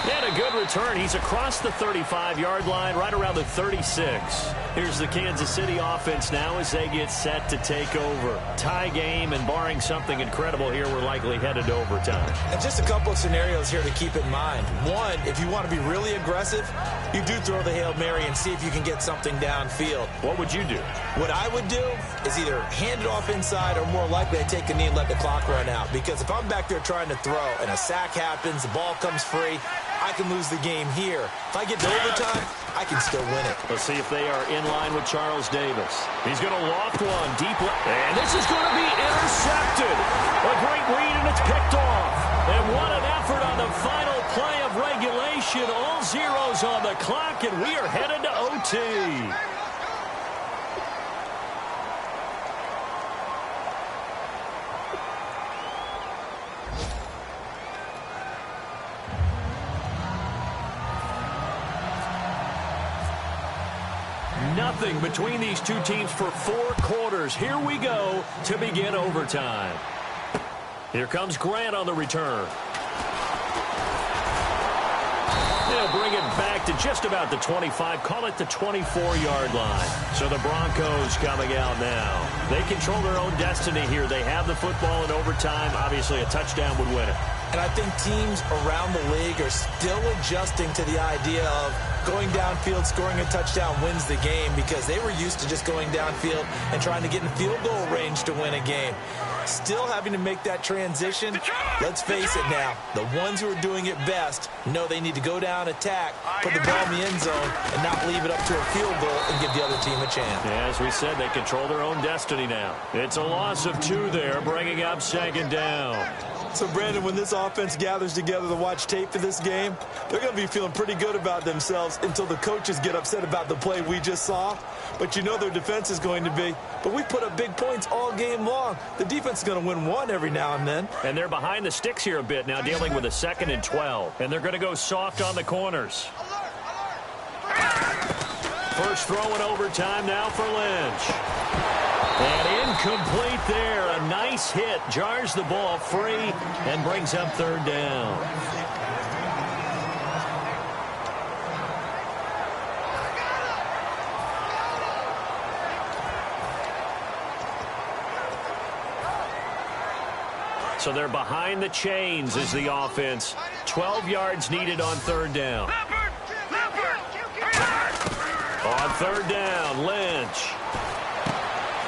And a good return. He's across the 35-yard line, right around the 36. Here's the Kansas City offense now as they get set to take over. Tie game, and barring something incredible here, we're likely headed to overtime. And just a couple of scenarios here to keep in mind. One, if you want to be really aggressive, you do throw the Hail Mary and see if you can get something downfield. What would you do? What I would do is either hand it off inside or more likely I take a knee and let the clock run out. Because if I'm back there trying to throw and a sack happens, the ball comes free, I can lose the game here. If I get to overtime, I can still win it. Let's see if they are in line with Charles Davis. He's going to loft one deep left. And this is going to be intercepted. A great read, and it's picked off. And what an effort on the final play of regulation. All zeros on the clock, and we are headed to OT. Nothing between these 2 teams for 4 quarters. Here we go to begin overtime. Here comes Grant on the return. They'll bring it back to just about the 25, call it the 24-yard line. So the Broncos coming out now. They control their own destiny here. They have the football in overtime. Obviously, a touchdown would win it. And I think teams around the league are still adjusting to the idea of going downfield, scoring a touchdown wins the game, because they were used to just going downfield and trying to get in field goal range to win a game. Still having to make that transition. Let's face it now, the ones who are doing it best know they need to go down, attack, put the ball in the end zone, and not leave it up to a field goal and give the other team a chance. Yeah, as we said, they control their own destiny now. It's a loss of 2 there, bringing up 2nd down. So, Brandon, when this offense gathers together to watch tape for this game, they're going to be feeling pretty good about themselves until the coaches get upset about the play we just saw. But you know their defense is going to be. But we put up big points all game long. The defense is going to win one every now and then. And they're behind the sticks here a bit now, dealing with a 2nd and 12. And they're going to go soft on the corners. First throw in overtime now for Lynch. And incomplete there. A nice hit. Jars the ball free and brings up 3rd down. So they're behind the chains as the offense. 12 yards needed on 3rd down. On 3rd down, Lynch.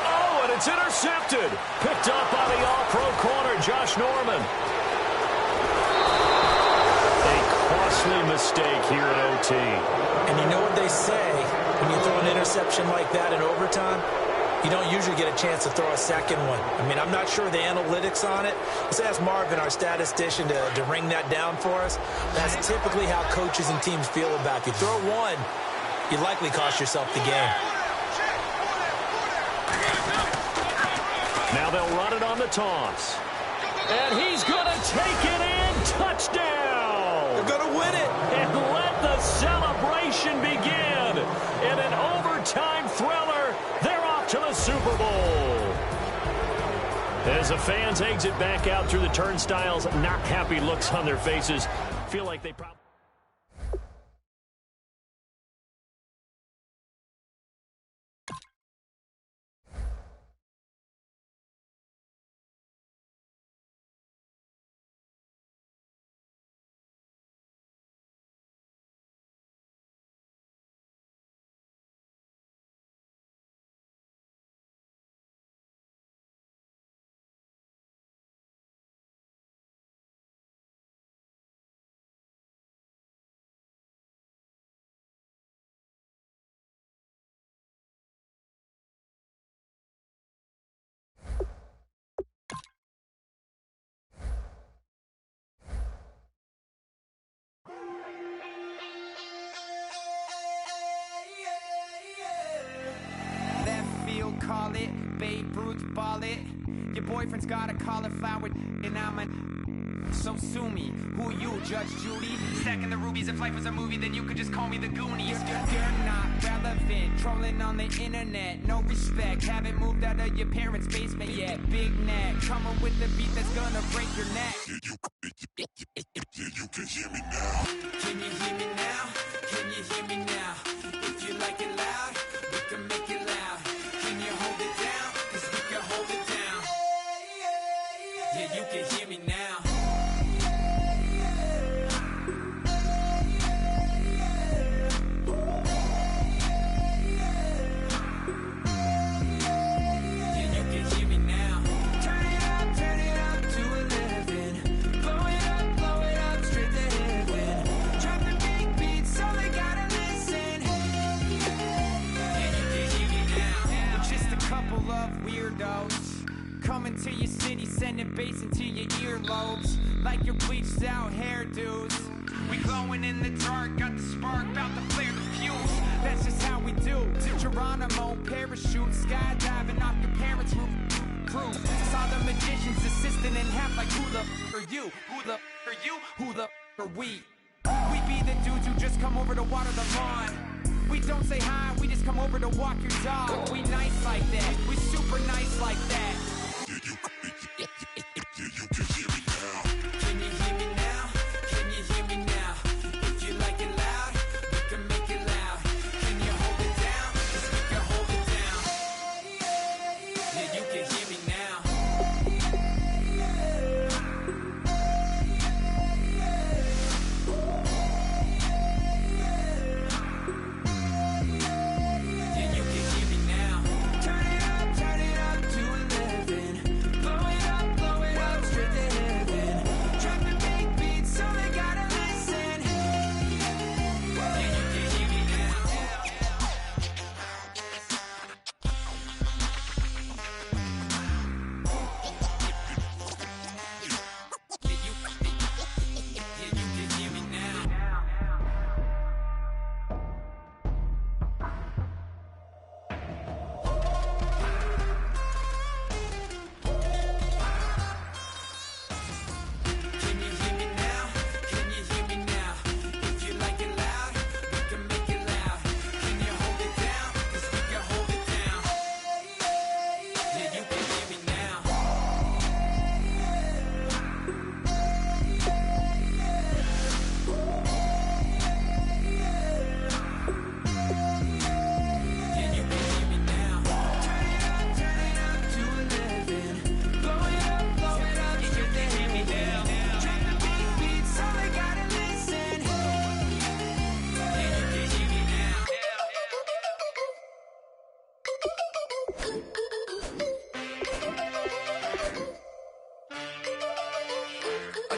Oh, and it's intercepted. Picked up by the all-pro corner, Josh Norman. A costly mistake here in OT. And you know what they say, when you throw an interception like that in overtime, you don't usually get a chance to throw a second one. I mean, I'm not sure the analytics on it. Let's ask Marvin, our statistician, to ring that down for us. That's typically how coaches and teams feel about you. Throw one, you likely cost yourself the game. Now they'll run it on the toss. And he's going to take it in. Touchdown! They're going to win it. And let the celebration begin. In an overtime thriller, they're off to the Super Bowl. As the fans exit back out through the turnstiles, not happy looks on their faces. Feel like they probably... Call it, Babe Ruth ball it. Your boyfriend's got a cauliflower and I'm a... So sue me, who you, Judge Judy? Stacking the rubies, if life was a movie, then you could just call me the Goonies. You're not relevant, trolling on the internet, no respect. Haven't moved out of your parents' basement yet. Big neck, coming with the beat that's gonna break your neck. You can hear me now. Can you hear me now? Can you hear me now? If you like it loud, we can make it loud. Can you hold it down? 'Cause we can hold it down. Yeah, you can hear me now. Yeah, you can hear me now. Turn it up to 11. Blow it up, straight to heaven. Drop the big beats, so they gotta listen. Yeah, you can hear me now. We're just a couple of weirdos coming to your city, sending bass into your earlobes like your bleached out hairdos. We glowing in the dark, got the spark, about to flare the fuse. That's just how we do. Geronimo, parachute, skydiving off your parents' roof. Crew, saw the magician's assistant in half like who the are you? Who the are you? Who the are we? We be the dudes who just come over to water the lawn. We don't say hi, we just come over to walk your dog. We nice like that, we super nice like that. You can hear me now. Can you hear me now? Can you hear me now? If you like it loud, we can make it loud. Can you hold it down? 'Cause we can hold it down. Yeah, you can hear me now.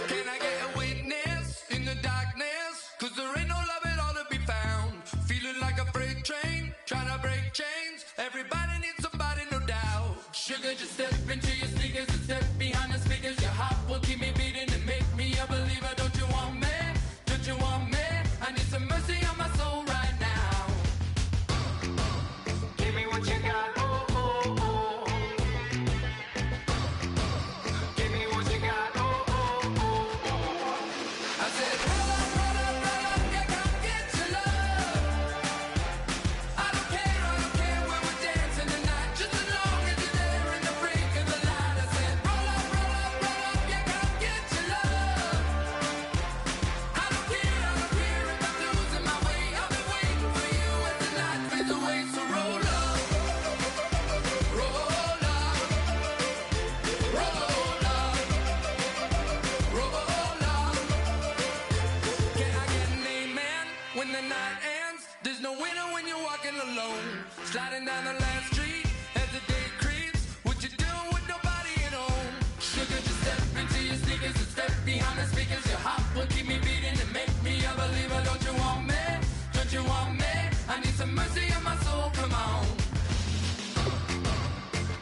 Can I get a witness in the darkness? 'Cause there ain't no love at all to be found. Feeling like a freight train, trying to break chains. Everybody needs somebody, no doubt. Sugar, just step into your sneakers and step behind the speakers. Your heart will keep me beating and make me a believer. Don't you want me? Don't you want me? I need some mercy on my soul right now. Give me what you got, oh, oh, oh. Give me what you got, oh, oh, oh, oh. I said, roll up, yeah, come get your love. I don't care when we're dancing tonight. Just as long as you're there in the break of the light. I said, roll up, yeah, come get your love. I don't care if I'm losing my way. I'll be waiting for you as the night fades away. So roll up, roll up, roll up, roll up. Can I get an amen when the night ends? There's no winner when you're walking alone. Sliding down the last street as the day creeps. What you doing with nobody at home? Sugar, just step into your sneakers and step behind the speakers. Your heart will keep me beating and make me a believer. Don't you want me? Don't you want me? I need some mercy on my soul. Come on.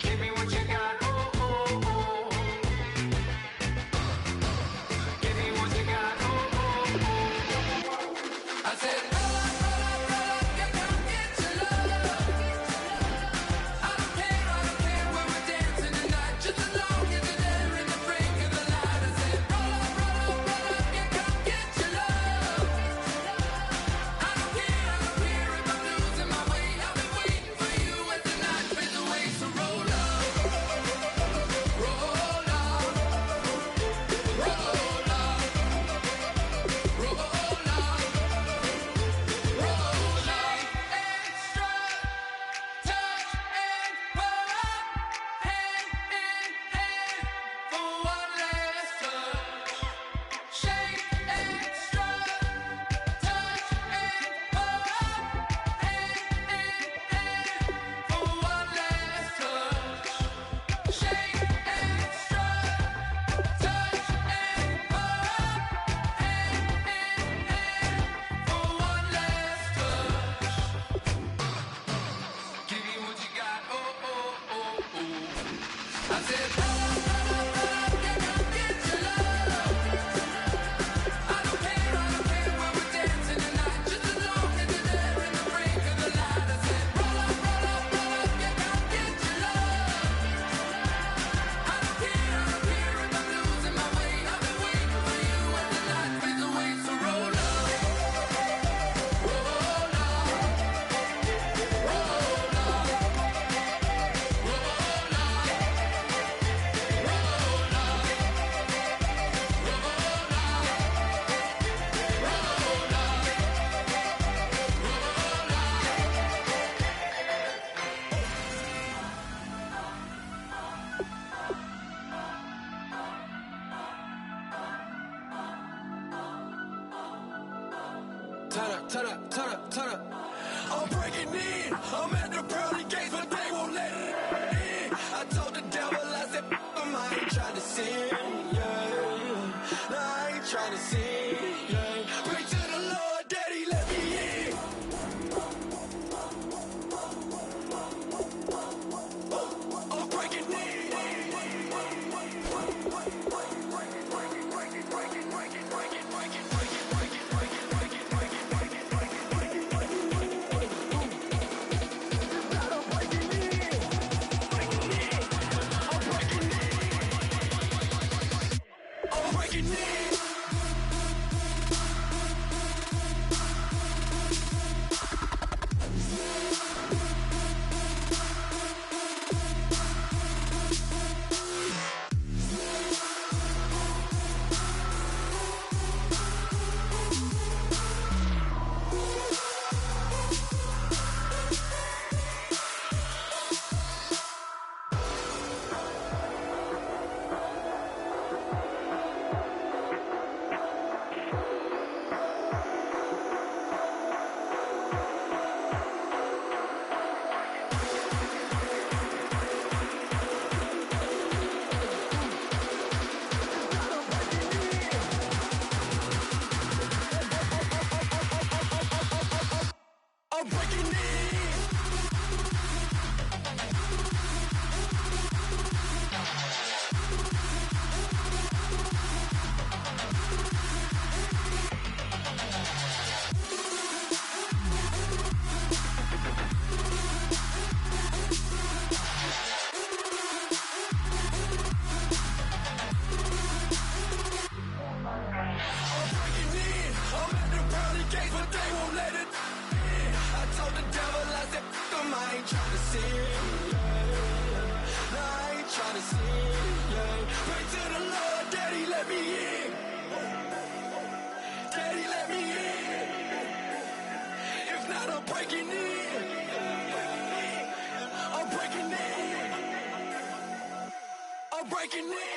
Give me what you got. Oh, oh, oh. Give me what you got. Oh, oh, oh. I said, roll up, yeah, come get your love. I don't care when we're dancing tonight. Just as long as you're there in the break of the light. I said, roll up, yeah, come get your love. I don't care if I'm losing my way. I'll be waiting for you as the night fades away. So roll up, roll up, roll up, roll up, roll up. Extra touch and pull up, hand in hand for one last touch. Shake extra touch and pull up, hand in hand for one last touch. Shake extra touch and pull up, hand in hand for one last touch. Give me what you got, oh, oh, oh, oh. I said, yeah, come get your love. I don't care when we're dancing tonight. Just as long as you're there in the break of the light. I said, roll up, yeah, come get your love. I don't care if I'm losing my way. I've been waiting for you as the night fades away. So roll up, roll up, roll up, roll Turn up. I'm breaking in. I'm at the pearly gates, but they won't let it in. I told the devil, I said, I ain't trying to sin, yeah. No, I ain't trying to sin, yeah. Pray to the Lord, Daddy, let me in. I'm breaking in. ain't tryna sin, no, I ain't tryna sin, pray to the Lord, Daddy, let me in. Daddy, let me in. If not, I'm breaking in. I'm breaking in. I'm breaking in.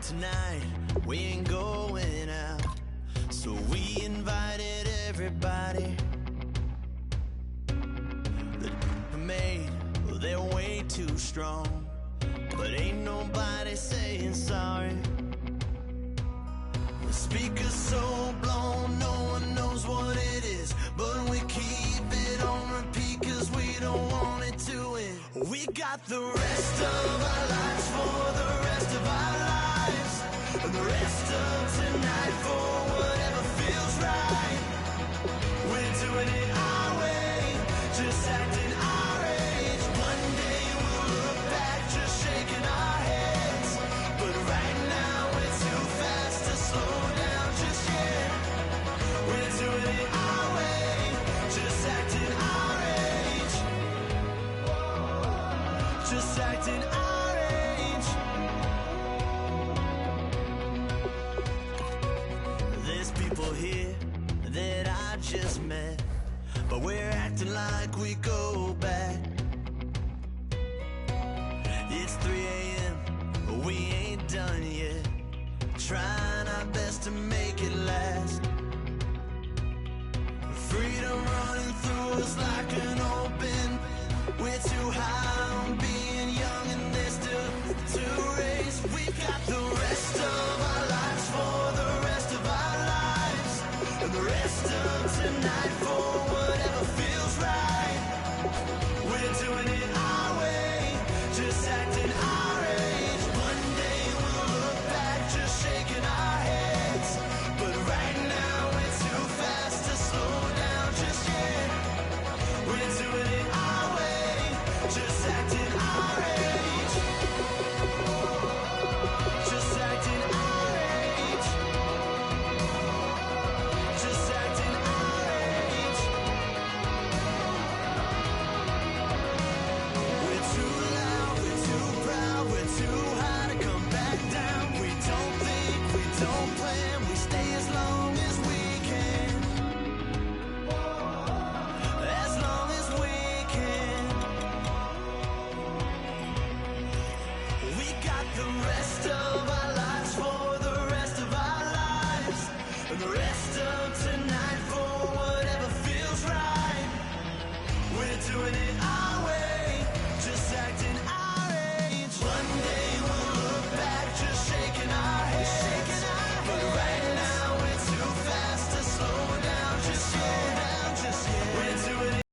Tonight we ain't going out, so we invited everybody. The made, well, they're way too strong, but ain't nobody saying sorry. The speaker's so blown, no one knows what it is, but we keep it on repeat 'cause we don't want it to end. We got the rest of our lives for the rest of our lives, and the rest of tonight for whatever feels right. We're doing it our way, just acting our age. One day we'll look back just shaking our heads, but right now we're too fast to slow down just yet. We're doing it our way, just acting our age. Just acting our age. There's people here that I just met, but we're acting like we go back. It's 3 a.m., but we ain't done yet, trying our best to make it last. Freedom running through us like an open. We're too high on being young and there's still to race. We've got the rest of our lives for the rest of our lives, and the rest of tonight for whatever feels right. We're doing it our way, just acting our age. One day we'll look back just shaking our heads, but right now we're too fast to slow down just yet. We're doing it our way, just acting our age. Just acting our age. Just acting our age. We're too loud, we're too proud, we're too high to come back down. We don't think, we don't plan, we stay as long as we can. As long as we can. We got the rest of our lives for the rest of our lives, and the rest of tonight for whatever feels right. We're doing it our